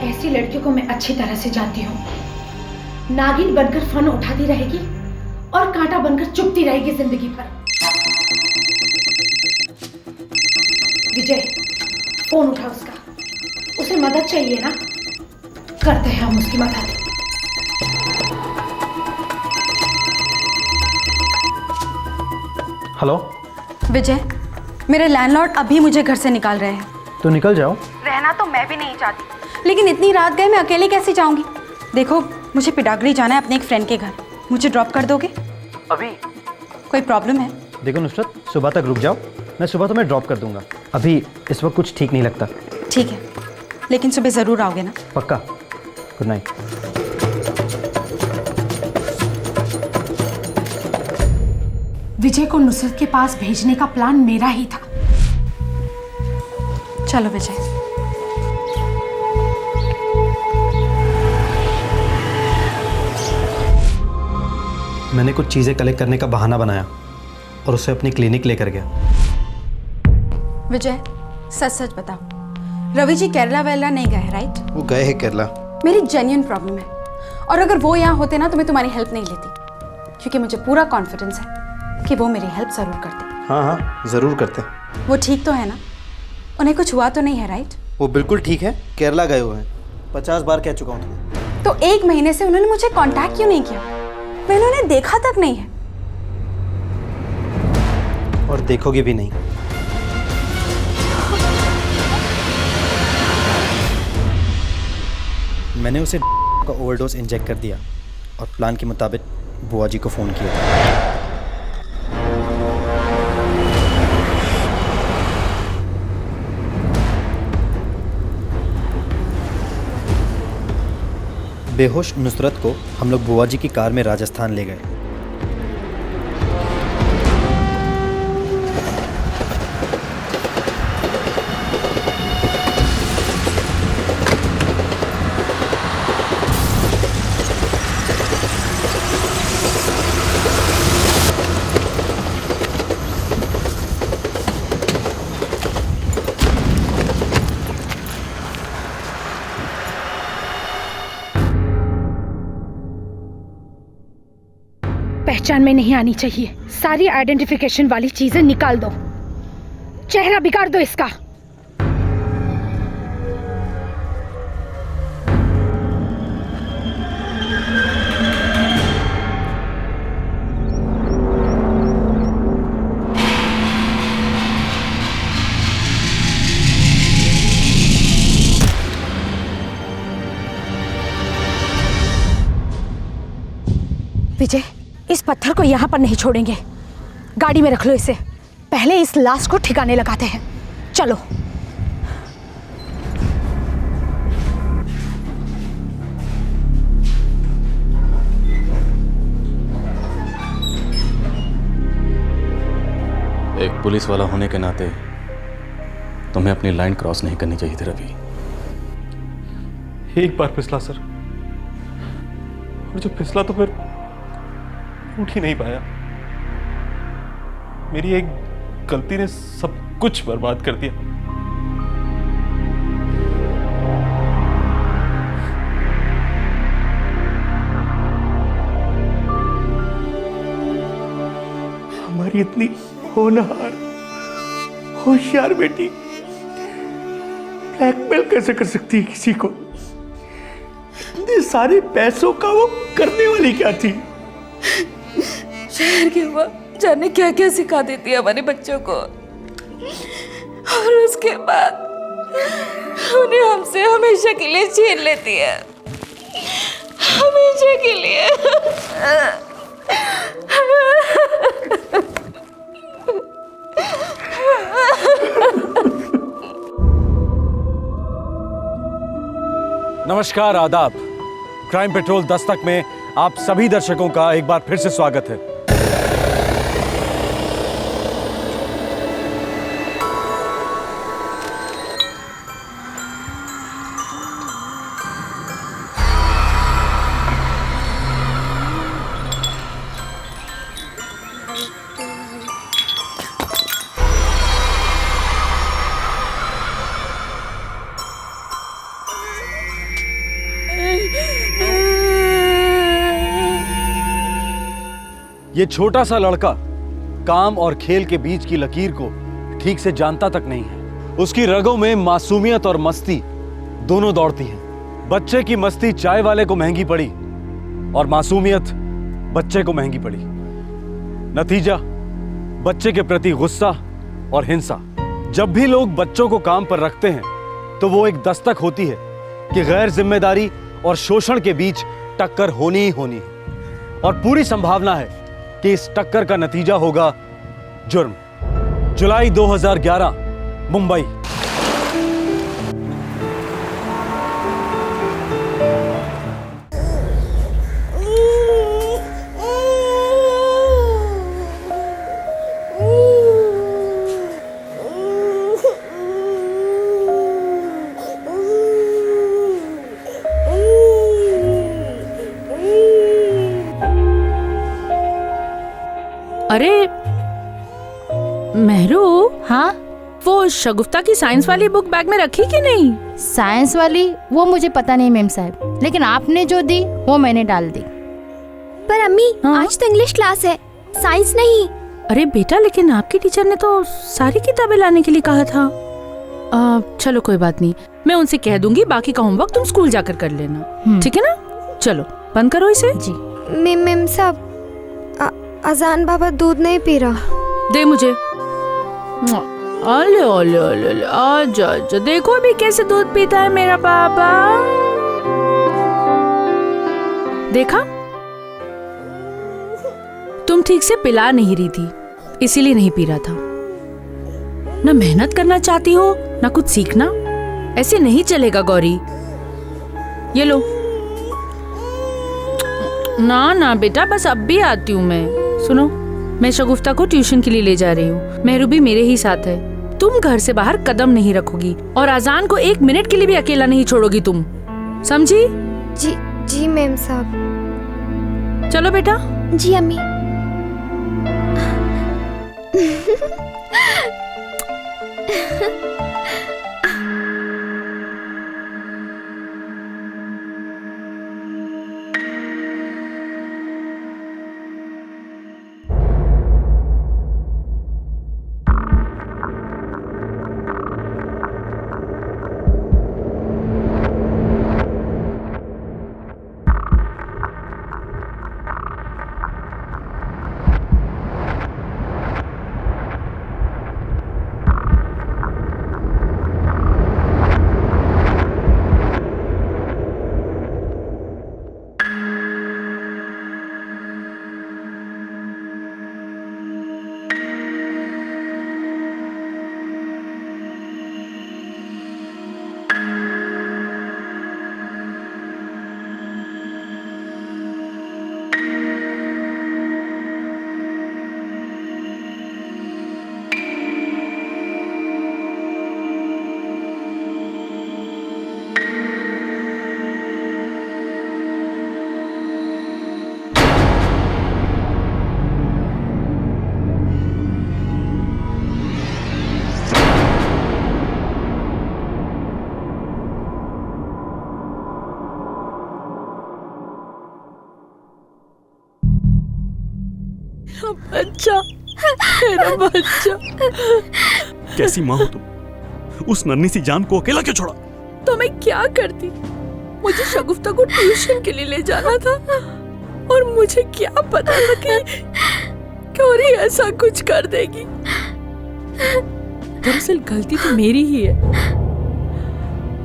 ऐसी लड़कियों को मैं अच्छी तरह से जानती हूँ। नागिन बनकर फन उठाती रहेगी और कांटा बनकर चुभती रहेगी जिंदगी भर। विजय, फोन उठा उसका। उसे मदद चाहिए ना, करते हैं हम उसकी मदद। हेलो विजय, मेरे लैंडलॉर्ड अभी मुझे घर से निकाल रहे हैं। तो निकल जाओ। रहना तो मैं भी नहीं चाहती, लेकिन इतनी रात गए मैं अकेले कैसे जाऊंगी? देखो, मुझे पिडागरी जाना है अपने एक फ्रेंड के घर। मुझे ड्रॉप कर दोगे? अभी? कोई प्रॉब्लम है? देखो नुसरत, सुबह तक रुक जाओ, मैं सुबह तुम्हें ड्रॉप कर दूंगा। अभी इस वक्त कुछ ठीक नहीं लगता। ठीक है, लेकिन सुबह ज़रूर आओगे ना? पक्का। Good night. विजय को नुसरत के पास भेजने का प्लान मेरा ही था। चलो विजय। मैंने कुछ चीज़ें कलेक्ट करने का बहाना बनाया और उसे अपनी क्लिनिक लेकर गया। विजय, सच सच बताओ, रवि जी केरला वेरला नहीं गए राइट? वो गए हैं केरला। मेरी जेन्युइन प्रॉब्लम है, और अगर वो यहाँ होते ना तो मैं तुम्हारी हेल्प नहीं लेती, क्योंकि मुझे पूरा कॉन्फिडेंस है कि वो मेरी हेल्प ज़रूर करते। हाँ हाँ, ज़रूर करते। वो ठीक तो है ना? उन्हें कुछ हुआ तो नहीं है राइट? वो बिल्कुल ठीक है, केरला गए हुए हैं। 50 बार कह चुका हूँ तुम्हें। तो 1 महीने से उन्होंने मुझे कांटेक्ट क्यों नहीं किया? मैंने उन्हें देखा तक नहीं है। और देखोगे भी नहीं। मैंने उसे का ओवरडोज इंजेक्ट कर दिया और प्लान के मुताबिक बुआ जी को फ़ोन किया था। बेहोश नुसरत को हम लोग बुआ जी की कार में राजस्थान ले गए। पहचान में नहीं आनी चाहिए। सारी आइडेंटिफिकेशन वाली चीजें निकाल दो, चेहरा बिगाड़ दो इसका। विजय, इस पत्थर को यहाँ पर नहीं छोड़ेंगे, गाड़ी में रख लो इसे। पहले इस लाश को ठिकाने लगाते हैं, चलो। एक पुलिस वाला होने के नाते तुम्हें अपनी लाइन क्रॉस नहीं करनी चाहिए थी रवि। एक बार फिसला सर, और जब फिसला तो फिर उठ ही नहीं पाया। मेरी एक गलती ने सब कुछ बर्बाद कर दिया। हमारी इतनी होनहार होशियार बेटी ब्लैकमेल कैसे कर सकती है किसी को? इतने सारे पैसों का वो करने वाली क्या थी? शहर की हवा जाने क्या क्या सिखा देती है हमारे बच्चों को, और उसके बाद उन्हें हमसे हमेशा के लिए छीन लेती है, हमेशा के लिए। नमस्कार, आदाब। क्राइम पेट्रोल दस्तक में आप सभी दर्शकों का एक बार फिर से स्वागत है। ये छोटा सा लड़का काम और खेल के बीच की लकीर को ठीक से जानता तक नहीं है। उसकी रगों में मासूमियत और मस्ती दोनों दौड़ती हैं। बच्चे की मस्ती चाय वाले को महंगी पड़ी और मासूमियत बच्चे को महंगी पड़ी। नतीजा, बच्चे के प्रति गुस्सा और हिंसा। जब भी लोग बच्चों को काम पर रखते हैं तो वो एक दस्तक होती है कि गैर जिम्मेदारी और शोषण के बीच टक्कर होनी ही होनी है, और पूरी संभावना है कि इस टक्कर का नतीजा होगा जुर्म। जुलाई 2011, मुंबई। अरे मेहरू, हाँ, वो शगुफ्ता की साइंस वाली बुक बैग में रखी कि नहीं? साइंस वाली वो मुझे पता नहीं मैम साहब, लेकिन आपने जो दी वो मैंने डाल दी। पर अम्मी, आज तो इंग्लिश क्लास है, साइंस नहीं। अरे बेटा, लेकिन आपकी टीचर ने तो सारी किताबें लाने के लिए कहा था। चलो कोई बात नहीं, मैं उनसे कह दूंगी, बाकी का होमवर्क तुम स्कूल जाकर कर लेना, ठीक है ना? चलो बंद करो इसे। जी मैम साहब, अजान बाबा दूध नहीं पी रहा। दे मुझे। ओले ओले ओले, आजा आजा, देखो अभी कैसे दूध पीता है मेरा बाबा। देखा, तुम ठीक से पिला नहीं रही थी, इसीलिए नहीं पी रहा था। ना मेहनत करना चाहती हो ना कुछ सीखना, ऐसे नहीं चलेगा गौरी। ये लो। ना ना बेटा, बस अब भी आती हूँ मैं। सुनो, मैं शगुफ्ता को ट्यूशन के लिए ले जा रही हूँ, मेहरू भी मेरे ही साथ है। तुम घर से बाहर कदम नहीं रखोगी और अजान को 1 मिनट के लिए भी अकेला नहीं छोड़ोगी तुम, समझी? जी जी मैम साहब। चलो बेटा। जी अम्मी। मेरा बच्चा, मेरा बच्चा। कैसी माँ हो तुम? उस नन्ही सी जान को अकेला क्यों छोड़ा? तो मैं क्या करती? मुझे शगुफ्ता को ट्यूशन के लिए ले जाना था और मुझे क्या पता था कि गौरी ऐसा कुछ कर देगी। दरअसल गलती तो मेरी ही है।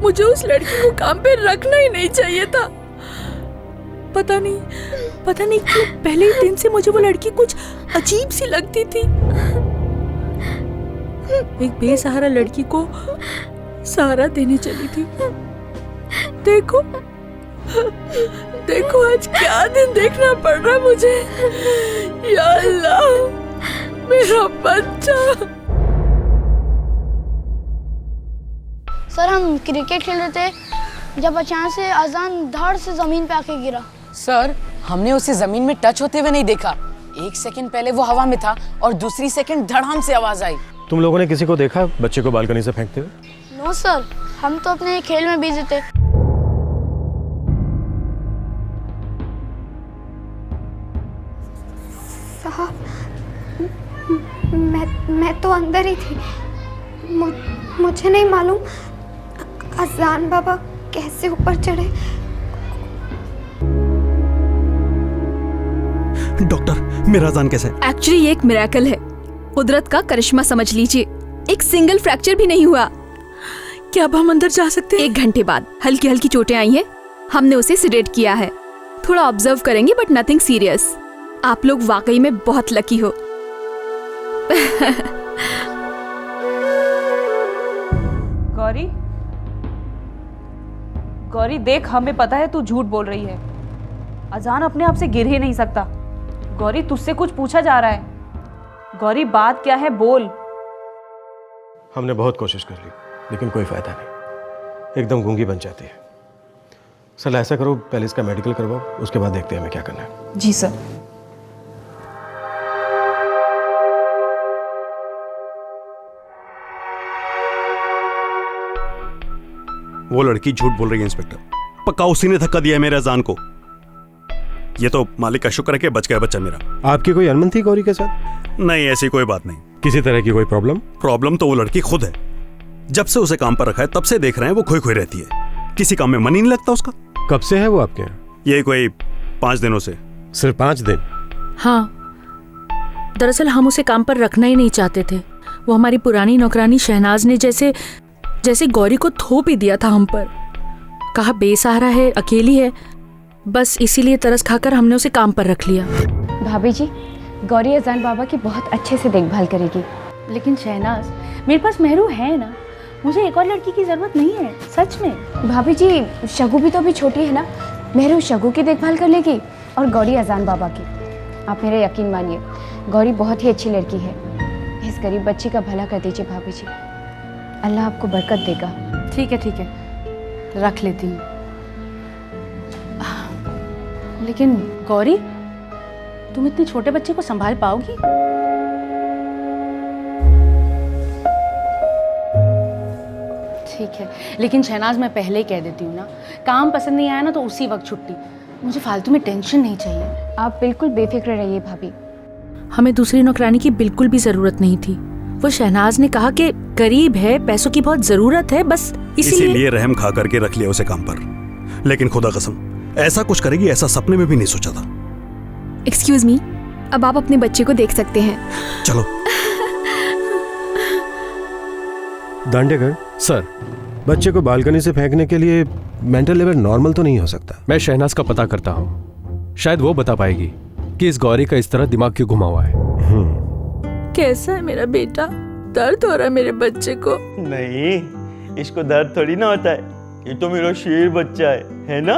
मुझे उस लड़की को काम पे रखना ही नहीं चाहिए था। पता नहीं क्यों पहले ही दिन से मुझे वो लड़की कुछ अजीब सी लगती थी। एक बेसहारा लड़की को सहारा देने चली थी। देखो आज क्या दिन देखना पड़ रहा मुझे। या अल्लाह, मेरा बच्चा। सर हम क्रिकेट खेल रहे थे जब अचानक से अजान धड़ से जमीन पे आके गिरा। सर हमने उसे जमीन में टच होते हुए नहीं देखा। एक सेकंड पहले वो हवा में था और दूसरी सेकंड धड़ाम से आवाज आई। तुम लोगों ने किसी को देखा बच्चे को बालकनी से फेंकते हुए? नो सर, हम तो अपने खेल में बिजी थे। साहब, मैं तो अंदर ही थी। मुझे नहीं मालूम अजान बाबा कैसे ऊपर चढ़े। डॉक्टर, मेरा अजान कैसा है? एक्चुअली ये एक मिरेकल है, कुदरत का करिश्मा समझ लीजिए। एक सिंगल फ्रैक्चर भी नहीं हुआ। क्या अब हम अंदर जा सकते हैं? 1 घंटे बाद हल्की हल्की चोटें आई हैं। हमने उसे सिडेट किया है। थोड़ा ऑब्जर्व करेंगे बट नथिंग सीरियस। आप लोग वाकई में बहुत लकी हो। गौरी देख, हमें पता है तू झूठ बोल रही है। अजान अपने आप से गिर ही नहीं सकता। गौरी तुझसे कुछ पूछा जा रहा है। गौरी बात क्या है, बोल। हमने बहुत कोशिश कर ली लेकिन कोई फायदा नहीं, एकदम गूंगी बन जाती है। सर ऐसा करो, पहले इसका मेडिकल करवाओ, उसके बाद देखते हैं हमें क्या करना है। जी सर। वो लड़की झूठ बोल रही है इंस्पेक्टर। पक्का उसी ने धक्का दिया है मेरे अजान को। ये तो मालिक का शुक्र है कि बच गया बच्चा मेरा। आपकी कोई अनबन थी गौरी के साथ? नहीं, ऐसी कोई बात नहीं। किसी तरह की कोई प्रॉब्लम? प्रॉब्लम तो वो लड़की खुद है। जब से उसे काम पर रखा है तब से देख रहे हैं वो खोई खोई रहती है। किसी काम में मन ही नहीं लगता उसका। कब से है वो आपके यहाँ? ये कोई 5 दिनों से। सिर्फ 5 दिन? हाँ, दरअसल हम उसे काम पर रखना ही नहीं चाहते थे। वो हमारी पुरानी नौकरानी शहनाज ने जैसे गौरी को थोप ही दिया था हम पर। कहा बेसहारा है, अकेली है, बस इसीलिए तरस खाकर हमने उसे काम पर रख लिया। भाभी जी, गौरी अजान बाबा की बहुत अच्छे से देखभाल करेगी। लेकिन शहनाज, मेरे पास मेहरू है ना, मुझे एक और लड़की की जरूरत नहीं है, सच में। भाभी जी, शगु भी तो अभी छोटी है ना, मेहरू शगु की देखभाल कर लेगी और गौरी अजान बाबा की। आप मेरा यकीन मानिए, गौरी बहुत ही अच्छी लड़की है। इस गरीब बच्ची का भला कर दीजिए भाभी जी, अल्लाह आपको बरकत देगा। ठीक है, रख लेती हूँ। लेकिन गौरी, तुम इतने छोटे बच्चे को संभाल पाओगी? ठीक है, लेकिन शहनाज मैं पहले ही कह देती हूँ ना, काम पसंद नहीं आया ना तो उसी वक्त छुट्टी। मुझे फालतू में टेंशन नहीं चाहिए। आप बिल्कुल बेफिक्र रहिए भाभी। हमें दूसरी नौकरानी की बिल्कुल भी जरूरत नहीं थी। वो शहनाज ने कहा कि गरीब है, पैसों की बहुत जरूरत है, बस इसीलिए रहम खा करके रख लिया उसे काम पर। लेकिन खुदा कसम, ऐसा कुछ करेगी ऐसा सपने में भी नहीं सोचा था। एक्सक्यूज मी, अब आप अपने बच्चे को देख सकते हैं। चलो। दांडेगढ़ सर, बच्चे को बालकनी से फेंकने के लिए मेंटल लेवल नॉर्मल तो नहीं हो सकता। मैं शहनाज का पता करता हूँ, शायद वो बता पाएगी कि इस गौरी का इस तरह दिमाग क्यों घुमा हुआ है। कैसा है मेरा बेटा? दर्द हो रहा है मेरे बच्चे को? नहीं, इसको दर्द थोड़ी ना होता है, ये तो मेरा शेर बच्चा है ना?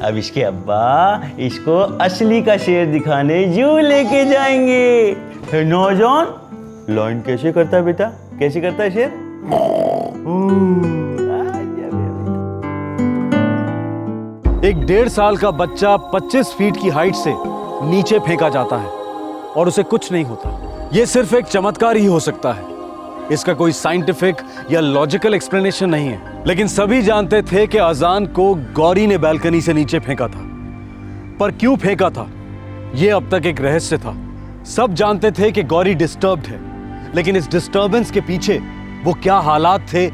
अब इसके अब्बा इसको असली का शेर दिखाने जू लेके जाएंगे। है नौजवान, लाइन कैसे करता है बेटा? कैसे करता है शेर? एक 1.5 साल का बच्चा 25 फीट की हाइट से नीचे फेंका जाता है और उसे कुछ नहीं होता। यह सिर्फ एक चमत्कार ही हो सकता है। इसका कोई साइंटिफिक या लॉजिकल एक्सप्लेनेशन नहीं है। लेकिन सभी जानते थे कि अजान को गौरी ने बालकनी से नीचे फेंका था। पर क्यों फेंका था ये अब तक एक रहस्य था। सब जानते थे कि गौरी डिस्टर्ब्ड है, लेकिन इस डिस्टर्बेंस के पीछे वो क्या हालात थे,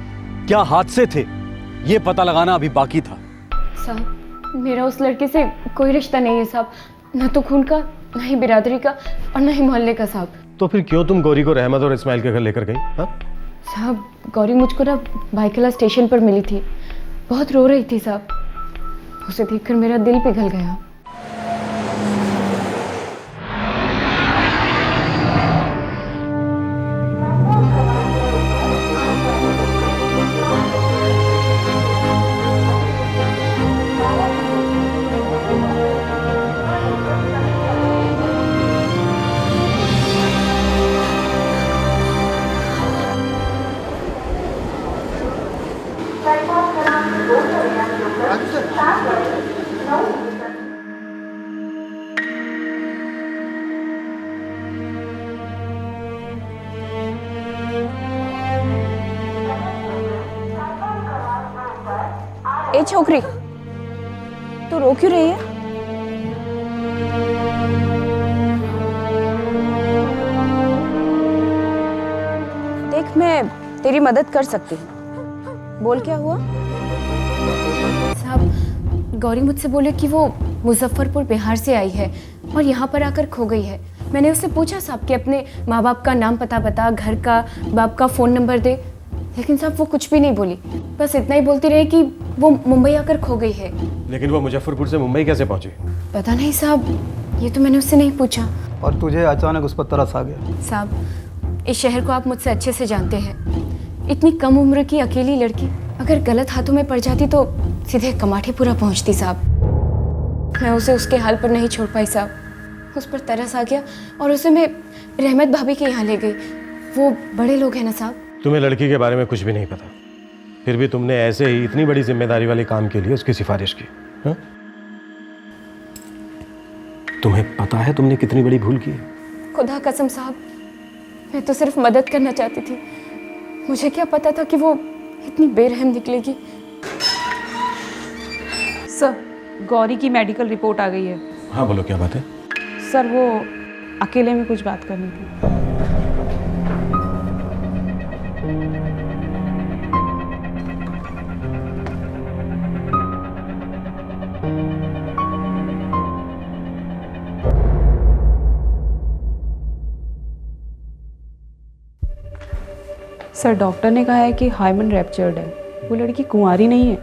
क्या हादसे थे, ये पता लगाना अभी बाकी था। साहब, मेरा उस लड़के से कोई रिश्ता नहीं है साहब, न तो खून का, न ही बिरादरी का और न ही मोहल्ले का साहब। तो फिर क्यों तुम गौरी को रहमत और इस्माइल के घर लेकर गई? हाँ? साहब, गौरी मुझको ना बाइकला स्टेशन पर मिली थी, बहुत रो रही थी साहब। उसे देखकर मेरा दिल पिघल गया। ए छोकरी, तू रो क्यों रही है? देख, मैं तेरी मदद कर सकती हूँ। बोल, क्या हुआ? साहब, गौरी मुझसे बोले कि वो मुजफ्फरपुर बिहार से आई है और यहाँ पर आकर खो गई है। मैंने उससे पूछा साहब कि अपने माँ बाप का नाम पता बता, घर का, बाप का फ़ोन नंबर दे, लेकिन साहब वो कुछ भी नहीं बोली। बस इतना ही बोलती रही कि वो मुंबई आकर खो गई है। लेकिन वो मुजफ्फरपुर से मुंबई कैसे पहुंची? पता नहीं साहब, ये तो मैंने उससे नहीं पूछा। और तुझे अचानक उस पर तरस आ गया? साहब, इस शहर को आप मुझसे अच्छे से जानते हैं। इतनी कम उम्र की अकेली लड़की अगर गलत हाथों में पड़ जाती तो सीधे कमाठीपुरा पहुंचती साहब। मैं उसे उसके हाल पर नहीं छोड़ पाई साहब। उस पर तरस आ गया और उसे मैं रहमत भाभी के यहाँ ले गई। वो बड़े लोग हैं ना साहब। तुम्हें लड़की के बारे में कुछ भी नहीं पता, फिर भी तुमने ऐसे ही इतनी बड़ी जिम्मेदारी वाले काम के लिए उसकी सिफारिश की? हा? तुम्हें पता है तुमने कितनी बड़ी भूल की है? खुदा कसम साहब, मैं तो सिर्फ मदद करना चाहती थी। मुझे क्या पता था कि वो इतनी बेरहम निकलेगी। सर, गौरी की मेडिकल रिपोर्ट आ गई है। हाँ बोलो, क्या बात है? सर, वो अकेले में कुछ बात करनी थी। सर, डॉक्टर ने कहा है कि हाइमन रैप्चर्ड है। वो लड़की कुंवारी नहीं है।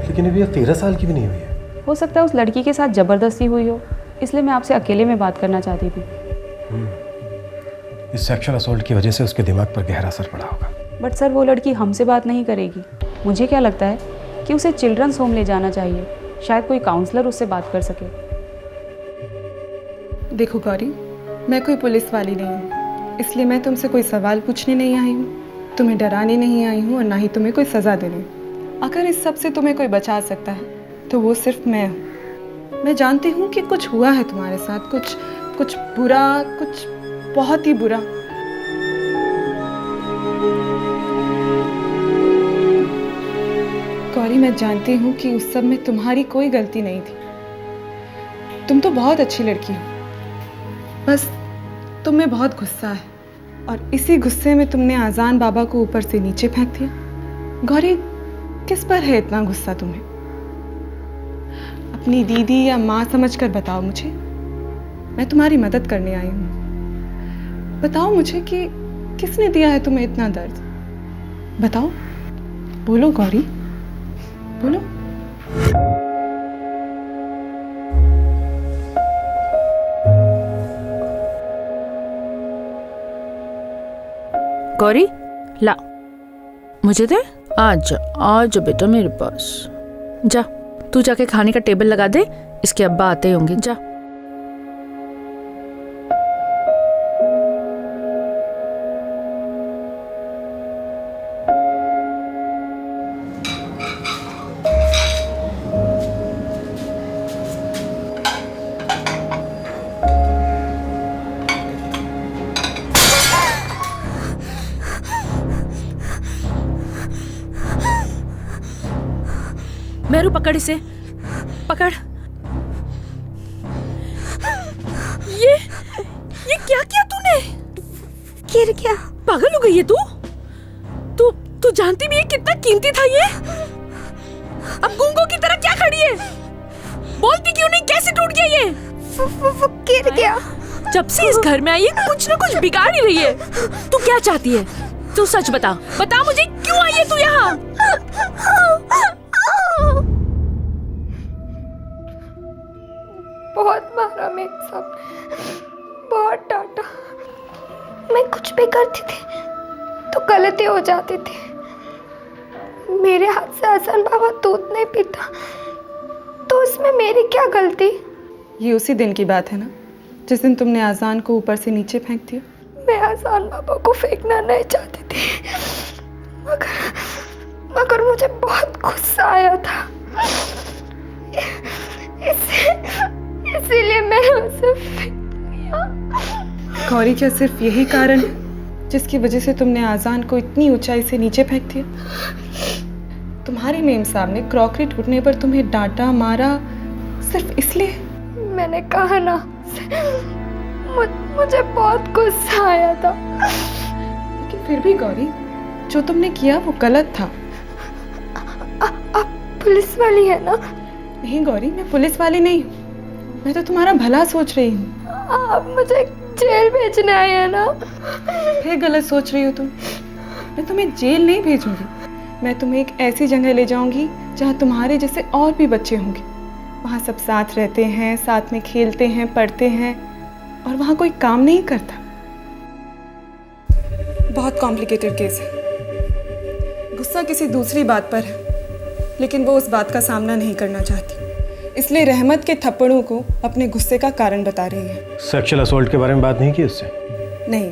लेकिन अभी 13 साल की भी नहीं हुई है। हो सकता है उस लड़की के साथ जबरदस्ती हुई हो, इसलिए मैं आपसे अकेले में बात करना चाहती थी। इस सेक्सुअल असॉल्ट की वजह से उसके दिमाग पर गहरा असर पड़ा होगा। बट सर, वो लड़की हमसे बात नहीं करेगी। मुझे क्या लगता है कि उसे चिल्ड्रंस होम ले जाना चाहिए, शायद कोई काउंसलर उससे बात कर सके। देखो गौरी, मैं कोई पुलिस वाली नहीं हूँ, इसलिए मैं तुमसे कोई सवाल पूछने नहीं आई हूँ, तुम्हें डराने नहीं आई हूँ और ना ही तुम्हें कोई सज़ा देने। अगर इस सब से तुम्हें कोई बचा सकता है तो वो सिर्फ मैं हूँ। मैं जानती हूँ कि कुछ हुआ है तुम्हारे साथ, कुछ बुरा, कुछ बहुत ही बुरा। गौरी, मैं जानती हूँ कि उस सब में तुम्हारी कोई गलती नहीं थी। तुम तो बहुत अच्छी लड़की हो, बस तुम में बहुत गुस्सा है और इसी गुस्से में तुमने आज़ान बाबा को ऊपर से नीचे फेंक दिया। गौरी, किस पर है इतना गुस्सा तुम्हें? अपनी दीदी या माँ समझकर बताओ मुझे, मैं तुम्हारी मदद करने आई हूँ। बताओ मुझे कि किसने दिया है तुम्हें इतना दर्द? बताओ, बोलो गौरी, बोलो। गौरी, ला, मुझे दे। आज आज बेटा मेरे पास। जा, तू जाके खाने का टेबल लगा दे, इसके अब्बा आते होंगे। जा। मेरू, पकड़ इसे, पकड़। ये क्या किया तूने? गिर गया। पागल हो गई है तू? तू जानती भी है कितना कीमती था ये? अब गूंगों की तरह क्या खड़ी है? बोलती क्यों नहीं? कैसे टूट गया ये? वो गिर गया। जब से इस घर में आई है कुछ ना कुछ बिगाड़ ही रही है। तू क्या चाहती है? तू सच बता मुझे, क्यों आई है तू यहाँ? बहुत मारा मेरे साथ, बहुत डांटा। मैं कुछ भी करती थी तो गलती हो जाती थी। मेरे हाथ से अहसान बाबा दूध नहीं पीता तो उसमें मेरी क्या गलती? ये उसी दिन की बात है ना जिस दिन तुमने आजान को ऊपर से नीचे फेंक दिया? मैं आजान बाबा को फेंकना नहीं चाहती थी, मगर मुझे बहुत गुस्सा आया था, इसीलिए मैंने उसे फेंक दिया। गौरी, क्या सिर्फ यही कारण है जिसकी वजह से तुमने आजान को इतनी ऊंचाई से नीचे फेंक दिया? तुम्हारे मेम साहब ने क्रॉकरी टूटने पर तुम्हें डांटा मारा सिर्फ इसलिए? मैंने कहा ना, मुझे बहुत गुस्सा आया था। लेकिन फिर भी गौरी, जो तुमने किया वो गलत था। आप पुलिस वाली है ना? नहीं गौरी, मैं पुलिस वाली नहीं हूँ। मैं तो तुम्हारा भला सोच रही हूँ। आप मुझे जेल भेजने आए हैं ना? फिर गलत सोच रही हो तुम। मैं तुम्हें जेल नहीं भेजूंगी, मैं तुम्हें एक ऐसी जगह ले जाऊंगी जहाँ तुम्हारे जैसे और भी बच्चे होंगे। वहाँ सब साथ रहते हैं, साथ में खेलते हैं, पढ़ते हैं, और वहाँ कोई काम नहीं करता। बहुत कॉम्प्लिकेटेड केस है। गुस्सा किसी दूसरी बात पर है, लेकिन वो उस बात का सामना नहीं करना चाहती, इसलिए रहमत के थप्पड़ों को अपने गुस्से का कारण बता रही है। सेक्सुअल असॉल्ट के बारे में बात नहीं की उससे? नहीं,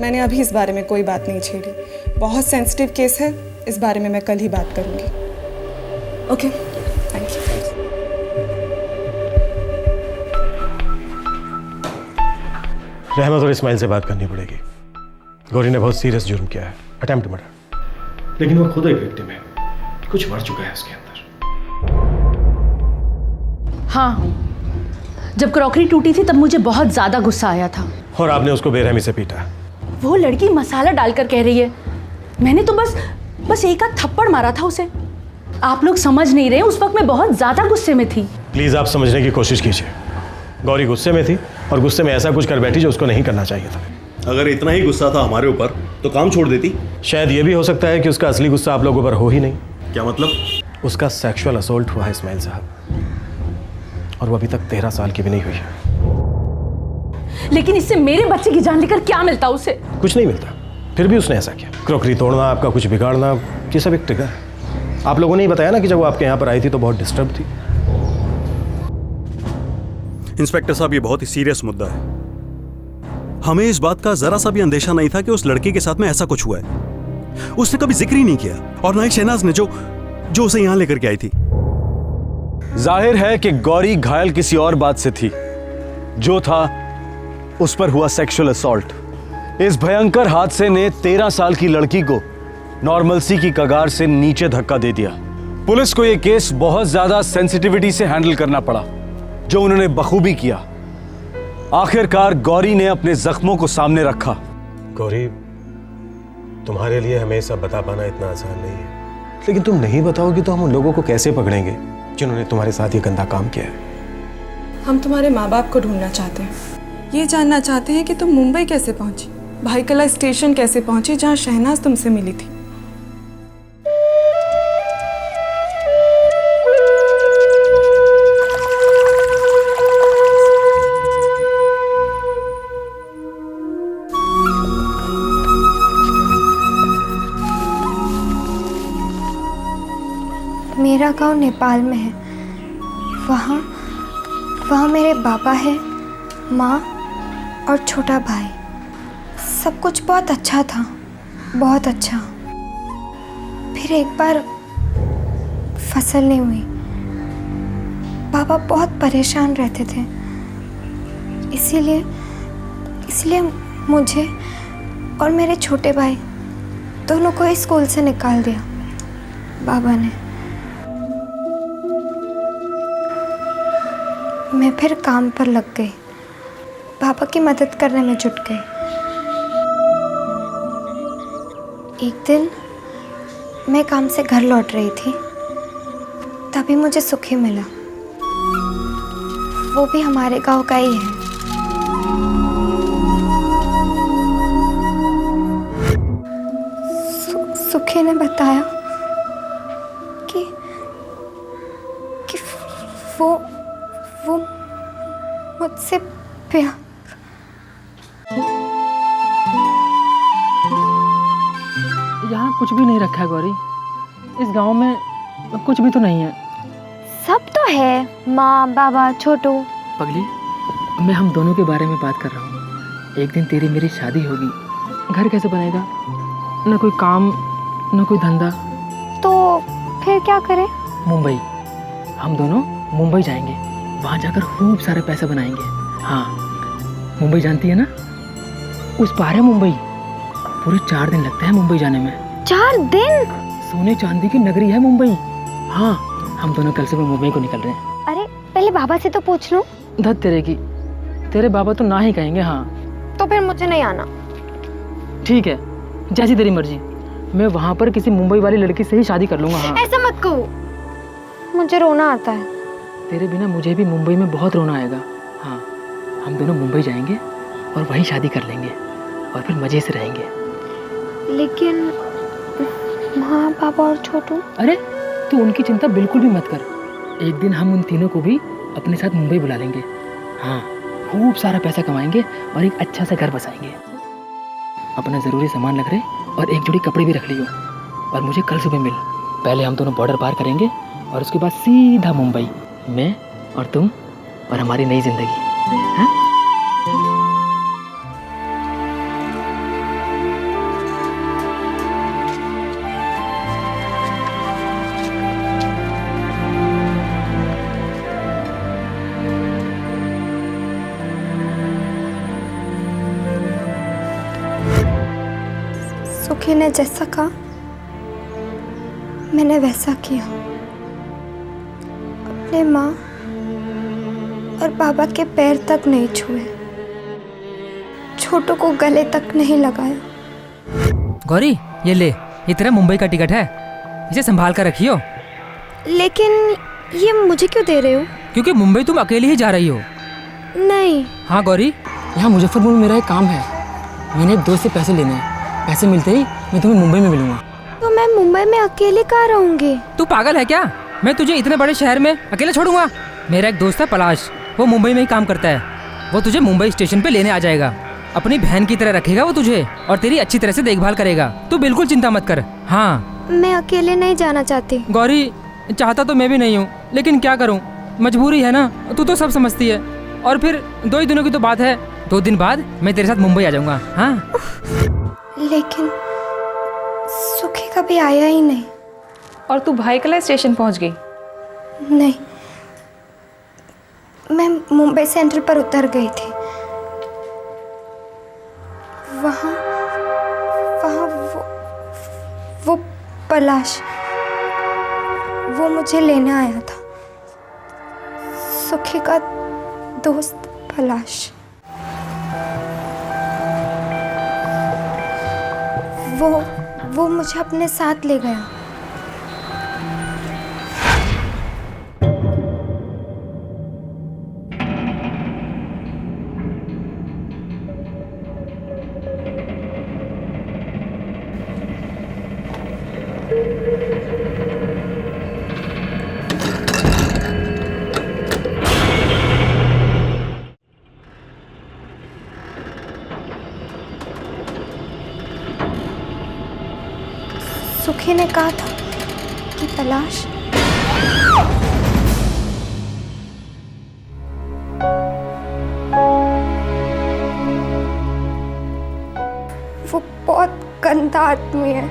मैंने अभी इस बारे में कोई बात नहीं छेड़ी। बहुत सेंसिटिव केस है, इस बारे में मैं कल ही बात करूंगी। Okay, thank you. रहमत और इस्माइल से बात करनी पड़ेगी। गौरी ने बहुत सीरियस जुर्म किया है, अटेम्प्ट मर्डर। लेकिन वो खुद एक विक्टिम है, कुछ मर चुका है उसके अंदर। हाँ, जब क्रॉकरी टूटी थी तब मुझे बहुत ज्यादा गुस्सा आया था। और आपने उसको बेरहमी से पीटा। वो लड़की मसाला डालकर कह रही है, मैंने तो बस एक आध थप्पड़ मारा था उसे। आप लोग समझ नहीं रहे, उस वक्त मैं बहुत ज्यादा गुस्से में थी। प्लीज आप समझने की कोशिश कीजिए। गौरी गुस्से में थी और गुस्से में ऐसा कुछ कर बैठी जो उसको नहीं करना चाहिए था। अगर इतना ही गुस्सा था हमारे ऊपर तो काम छोड़ देती। शायद ये भी हो सकता है कि उसका असली गुस्सा आप लोगों पर हो ही नहीं। क्या मतलब? उसका सेक्सुअल असॉल्ट हुआ है इस्माइल साहब, और वो अभी तक 13 साल की भी नहीं हुई है। लेकिन इससे मेरे बच्चे की जान लेकर क्या मिलता उसे? कुछ नहीं मिलता, फिर भी उसने ऐसा किया। क्रॉकरी तोड़ना, आपका कुछ बिगाड़ना, ये सब एक ट्रिगर है। आप लोगों ने ही बताया ना कि जब वो आपके यहाँ पर आई थी तो बहुत डिस्टर्ब थी। इंस्पेक्टर साहब, ये बहुत ही सीरियस मुद्दा है। हमें इस बात का जरा सा भी अंदेशा नहीं था कि उस लड़के के साथ में ऐसा कुछ हुआ है। उसने कभी जिक्र ही नहीं किया, और ना ही शहनाज ने जो उसे यहां लेकर के आई थी। जाहिर है कि गौरी घायल किसी और बात से थी, जो था उस पर हुआ सेक्सुअल असॉल्ट। इस भयंकर हादसे ने 13 साल की लड़की को नॉर्मलसी की कगार से नीचे धक्का दे दिया। पुलिस को यह केस बहुत ज्यादा सेंसिटिविटी से हैंडल करना पड़ा, जो उन्होंने बखूबी किया। आखिरकार गौरी ने अपने जख्मों को सामने रखा। गौरी, तुम्हारे लिए हमें सब बता पाना इतना आसान नहीं है, लेकिन तुम नहीं बताओगी तो हम उन लोगों को कैसे पकड़ेंगे जिन्होंने तुम्हारे साथ ये गंदा काम किया है? हम तुम्हारे माँ बाप को ढूंढना चाहते हैं, ये जानना चाहते हैं कि तुम मुंबई कैसे पहुंची, भाईकला स्टेशन कैसे पहुंची जहाँ शहनाज तुमसे मिली थी। मेरा गांव नेपाल में है। वहाँ मेरे पापा है, माँ और छोटा भाई। सब कुछ बहुत अच्छा था, बहुत अच्छा। फिर एक बार फसल नहीं हुई। पापा बहुत परेशान रहते थे, इसीलिए मुझे और मेरे छोटे भाई दोनों को इस स्कूल से निकाल दिया बाबा ने। मैं फिर काम पर लग गई। पापा की मदद करने में जुट गए। एक दिन मैं काम से घर लौट रही थी, तभी मुझे सुखी मिला। वो भी हमारे गांव का ही है। सुखी ने बताया कि वो मुझसे प्यार। यहाँ कुछ भी नहीं रखा है गौरी। इस गांव में कुछ भी तो नहीं है। सब तो है, माँ, बाबा, छोटू। पगली, मैं हम दोनों के बारे में बात कर रहा हूँ। एक दिन तेरी मेरी शादी होगी, घर कैसे बनेगा? न कोई काम, न कोई धंधा। तो फिर क्या करें? मुंबई। हम दोनों मुंबई जाएंगे, वहाँ जाकर खूब सारे पैसे बनाएंगे। हाँ, मुंबई जानती है ना? उस पार है मुंबई। पूरे 4 दिन लगते हैं मुंबई जाने में। 4 दिन? सोने चांदी की नगरी है मुंबई। हाँ, हम दोनों कल सुबह मुंबई को निकल रहे हैं। अरे पहले बाबा से तो पूछ लूं। धत तेरे की, तेरे बाबा तो ना ही कहेंगे। हाँ, तो फिर मुझे नहीं आना। ठीक है, जैसी तेरी मर्जी। मैं वहाँ पर किसी मुंबई वाली लड़की से ही शादी कर लूंगा। हाँ, ऐसा मत कहो, मुझे रोना आता है। तेरे बिना मुझे भी मुंबई में बहुत रोना आएगा। हाँ, हम दोनों मुंबई जाएंगे और वहीं शादी कर लेंगे और फिर मजे से रहेंगे। लेकिन माँ, पापा और छोटू? अरे तू उनकी चिंता बिल्कुल भी मत कर। एक दिन हम उन तीनों को भी अपने साथ मुंबई बुला लेंगे। हाँ, खूब सारा पैसा कमाएंगे और एक अच्छा सा घर बसाएंगे। अपना ज़रूरी सामान रख रहे और एक जोड़ी कपड़े भी रख लियो। और मुझे कल सुबह मिल। पहले हम दोनों बॉर्डर पार करेंगे और उसके बाद सीधा मुंबई, मैं और तुम और हमारी नई जिंदगी। हाँ? सुखी ने जैसा कहा मैंने वैसा किया। अपने माँ और बाबा के पैर तक नहीं छुए, छोटू को गले तक नहीं लगाया। गौरी, ये ले, ये तेरा मुंबई का टिकट है, इसे संभाल कर रखियो। लेकिन ये मुझे क्यों दे रहे हो? क्योंकि मुंबई तुम अकेली ही जा रही हो। नहीं। हाँ गौरी, यहाँ मुजफ्फरपुर में मेरा एक काम है। मैंने एक दोस्त से पैसे लेने हैं। पैसे मिलते ही मैं तुम्हें मुंबई में मिलूंगा। तो मैं मुंबई में अकेले कहाँ रहूंगी? तू पागल है क्या? मैं तुझे इतने बड़े शहर में अकेले छोड़ूंगा? मेरा एक दोस्त है पलाश, वो मुंबई में ही काम करता है। वो तुझे मुंबई स्टेशन पे लेने आ जाएगा। अपनी बहन की तरह रखेगा वो तुझे और तेरी अच्छी तरह से देखभाल करेगा। तू बिल्कुल चिंता मत कर। हाँ, मैं अकेले नहीं जाना चाहती। गौरी, चाहता तो मैं भी नहीं हूँ, लेकिन क्या करूँ, मजबूरी है ना। तू तो सब समझती है। और फिर 2 ही दिनों की तो बात है, 2 दिन बाद मैं तेरे साथ मुंबई आ जाऊंगा। हाँ, लेकिन सुखी कभी आया ही नहीं। और तू भाईकला स्टेशन पहुंच गई? नहीं, मैं मुंबई सेंट्रल पर उतर गई थी। वहाँ वो पलाश, वो मुझे लेने आया था। सुखी का दोस्त पलाश। वो मुझे अपने साथ ले गया। सुखी ने कहा था कि पलाश वो बहुत गंदा आदमी है।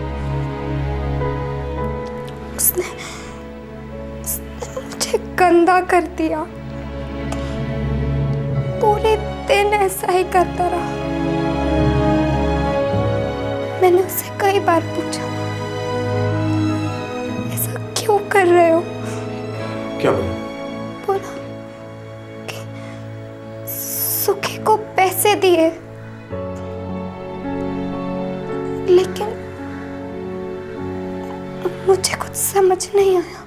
उसने मुझे गंदा कर दिया। पूरे दिन ऐसा ही करता रहा। मैंने उससे कई बार पूछा, क्यों कर रहे हो? क्या बोला? बोला कि सुखी को पैसे दिए, लेकिन मुझे कुछ समझ नहीं आया।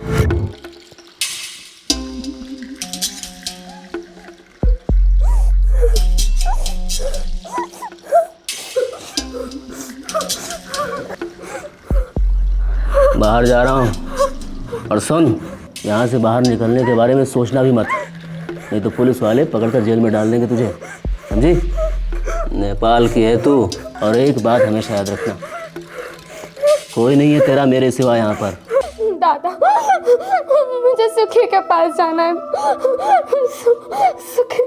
बाहर जा रहा हूँ, और सुन, यहाँ से बाहर निकलने के बारे में सोचना भी मत, नहीं तो पुलिस वाले पकड़कर जेल में डाल देंगे तुझे, समझी? नेपाल की है तू, और एक बात हमेशा याद रखना, कोई नहीं है तेरा मेरे सिवा यहाँ पर। दादा, मुझे सुखी के पास जाना है। सुखी।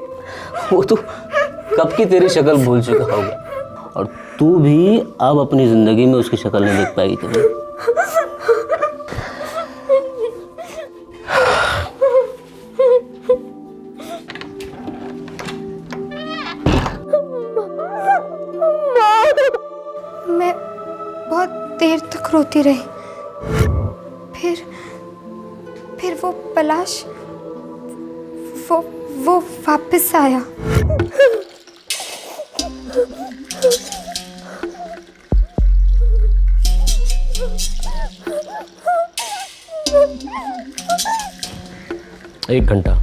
वो तो कब की तेरी शक्ल भूल चुका होगा, और तू भी अब अपनी जिंदगी में उसकी शक्ल नहीं देख पाएगी तुम्हें। मैं बहुत देर तक रोती रही, फिर वो पलाश वो वापस आया। एक घंटा।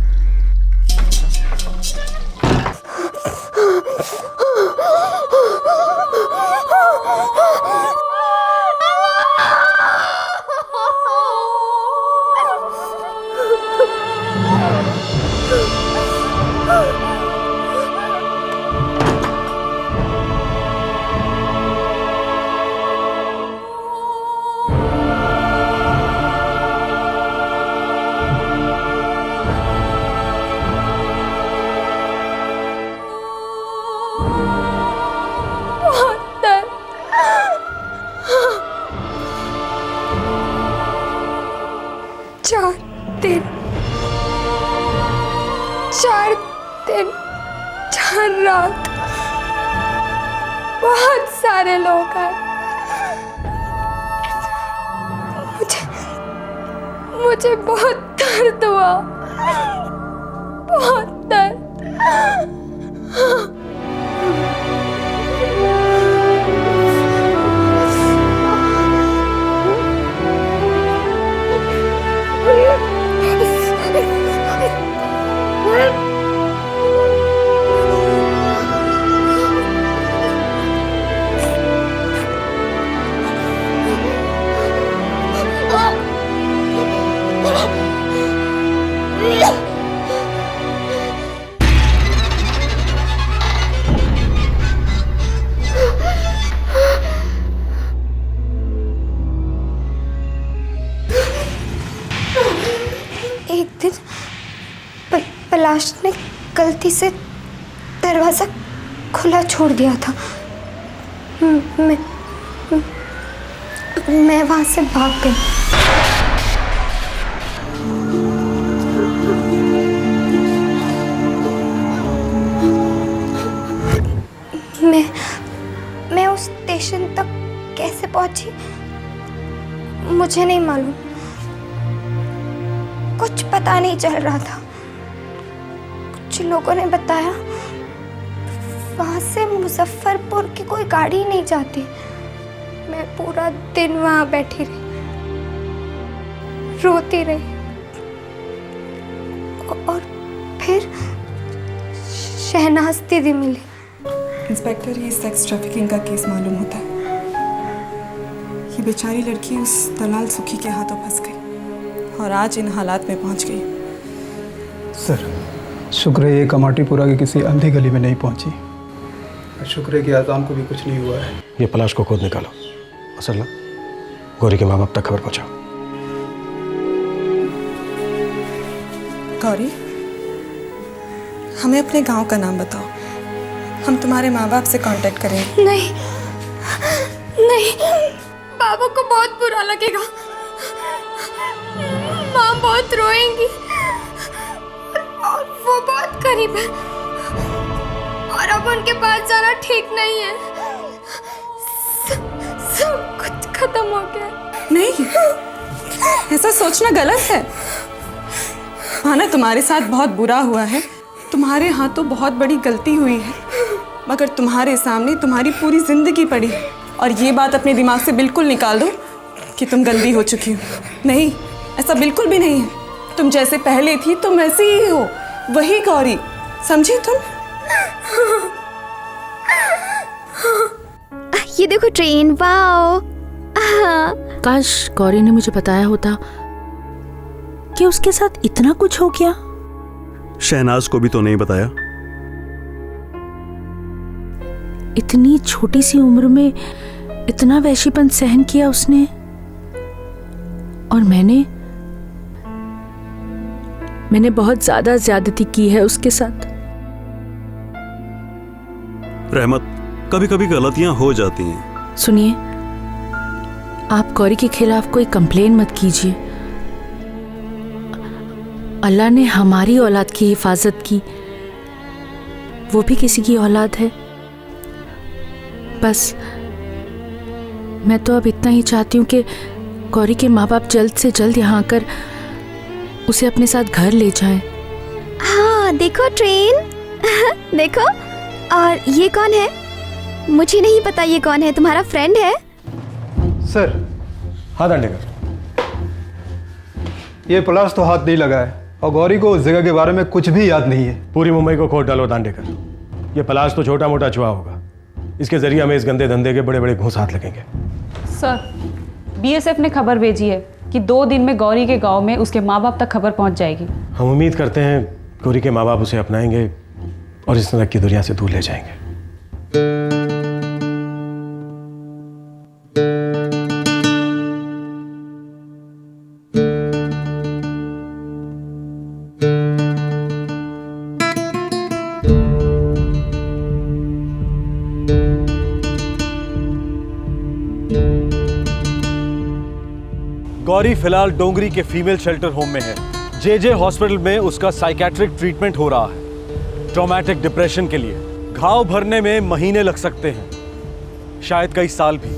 चार रात, बहुत सारे लोग आए। मुझे बहुत दर्द हुआ, बहुत दर्द। एक दिन पलाश ने गलती से दरवाजा खुला छोड़ दिया था। मैं वहां से भाग गई। मैं उस स्टेशन तक कैसे पहुंची मुझे नहीं मालूम, कुछ पता नहीं चल रहा था। कुछ लोगों ने बताया वहां से मुजफ्फरपुर की कोई गाड़ी नहीं जाती। मैं पूरा दिन वहां बैठी रही, रोती रही, और फिर शहनाज दीदी मिली। इंस्पेक्टर, ये सेक्स ट्रैफिकिंग का केस मालूम होता है। ये बेचारी लड़की उस दलाल सुखी के हाथों फंस गई और आज इन हालात में पहुंच गई। सर, शुक्र है ये कमाटीपुरा की किसी अंधी गली में नहीं पहुंची। शुक्र है कि आज़ान को भी कुछ नहीं हुआ है। ये पलाश को खुद निकालो, असला गौरी के माँ बाप तक खबर पहुंचाओ। गौरी, हमें अपने गांव का नाम बताओ, हम तुम्हारे माँ बाप से कांटेक्ट करेंगे। नहीं नहीं, बाबा को बहुत बुरा लगेगा, माँ बहुत रोएंगी, और वो बहुत गरीब है, और अब उनके पास जाना ठीक नहीं है। सब कुछ खत्म हो गया। नहीं, ऐसा सोचना गलत है। माना तुम्हारे साथ बहुत बुरा हुआ है, तुम्हारे हाथों बहुत बड़ी गलती हुई है, मगर तुम्हारे सामने तुम्हारी पूरी जिंदगी पड़ी है। और ये बात अपने दिमाग से बिल्कुल निकाल दो कि तुम गंदी हो चुकी हो। नहीं, ऐसा बिल्कुल भी नहीं है। तुम जैसे पहले थी तुम वैसी ही हो, वही गौरी, समझी तुम? ये देखो ट्रेन, वाओ। काश गौरी ने मुझे बताया होता कि उसके साथ इतना कुछ हो गया। शहनाज को भी तो नहीं बताया। इतनी छोटी सी उम्र में इतना वैशीपन सहन किया उसने, और मैंने बहुत ज्यादा ज्यादती की है उसके साथ। रहमत, कभी कभी गलतियां हो जाती हैं। सुनिए, आप गौरी के खिलाफ कोई कंप्लेन मत कीजिए। अल्लाह ने हमारी औलाद की हिफाजत की, वो भी किसी की औलाद है। बस मैं तो अब इतना ही चाहती हूँ कि गौरी के माँ बाप जल्द से जल्द यहाँ आकर उसे अपने साथ घर ले जाएं। हाँ देखो ट्रेन, देखो। और ये कौन है? मुझे नहीं पता ये कौन है, तुम्हारा फ्रेंड है? सर। हाँ दांडेकर, ये प्लास तो हाथ नहीं लगा है और गौरी को उस जगह के बारे में कुछ भी याद नहीं है। पूरी मुंबई को खोद डालो दांडेकर, ये पलाश तो छोटा मोटा छुआ होगा, इसके जरिए हमें इस गंदे धंधे के बड़े बड़े घूंस हाथ लगेंगे। सर, बीएसएफ ने खबर भेजी है कि 2 दिन में गौरी के गांव में उसके माँ बाप तक खबर पहुंच जाएगी। हम उम्मीद करते हैं गौरी के माँ बाप उसे अपनाएंगे और इस नरक की दुनिया से दूर ले जाएंगे। गौरी फिलहाल डोंगरी के फीमेल शेल्टर होम में है। जे हॉस्पिटल में उसका साइकेट्रिक ट्रीटमेंट हो रहा है, ट्रॉमेटिक डिप्रेशन के लिए। घाव भरने में महीने लग सकते हैं, शायद कई साल भी।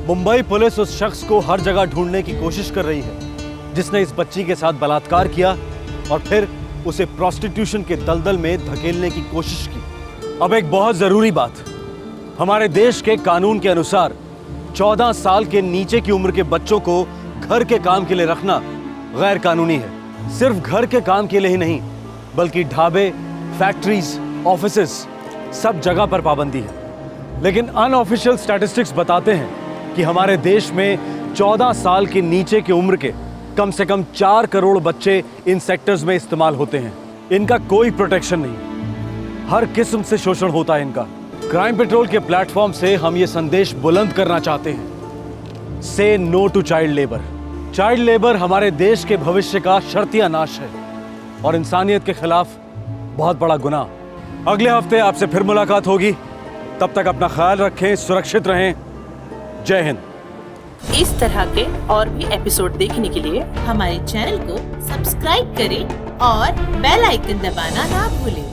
मुंबई पुलिस उस शख्स को हर जगह ढूंढने की कोशिश कर रही है जिसने इस बच्ची के साथ बलात्कार किया और फिर उसे प्रोस्टिट्यूशन के दलदल में धकेलने की कोशिश की। अब एक बहुत जरूरी बात, हमारे देश के कानून के अनुसार 14 साल के नीचे की उम्र के बच्चों को घर के काम के लिए रखना गैर कानूनी है। सिर्फ घर के काम के लिए ही नहीं, बल्कि ढाबे, फैक्ट्रीज, ऑफिसेज, सब जगह पर पाबंदी है। लेकिन अनऑफिशियल स्टैटिस्टिक्स बताते हैं कि हमारे देश में 14 साल के नीचे की उम्र के कम से कम 4 करोड़ बच्चे इन सेक्टर्स में इस्तेमाल होते हैं। इनका कोई प्रोटेक्शन नहीं, हर किस्म से शोषण होता है इनका। क्राइम पेट्रोल के प्लेटफॉर्म से हम ये संदेश बुलंद करना चाहते हैं, say no to child labour. Child labour हमारे देश के भविष्य का शर्तिया नाश है और इंसानियत के खिलाफ बहुत बड़ा गुनाह। अगले हफ्ते आपसे फिर मुलाकात होगी, तब तक अपना ख्याल रखें, सुरक्षित रहें। जय हिंद। इस तरह के और भी एपिसोड देखने के लिए हमारे चैनल को सब्सक्राइब करें और बेल आइकन दबाना ना भूलें।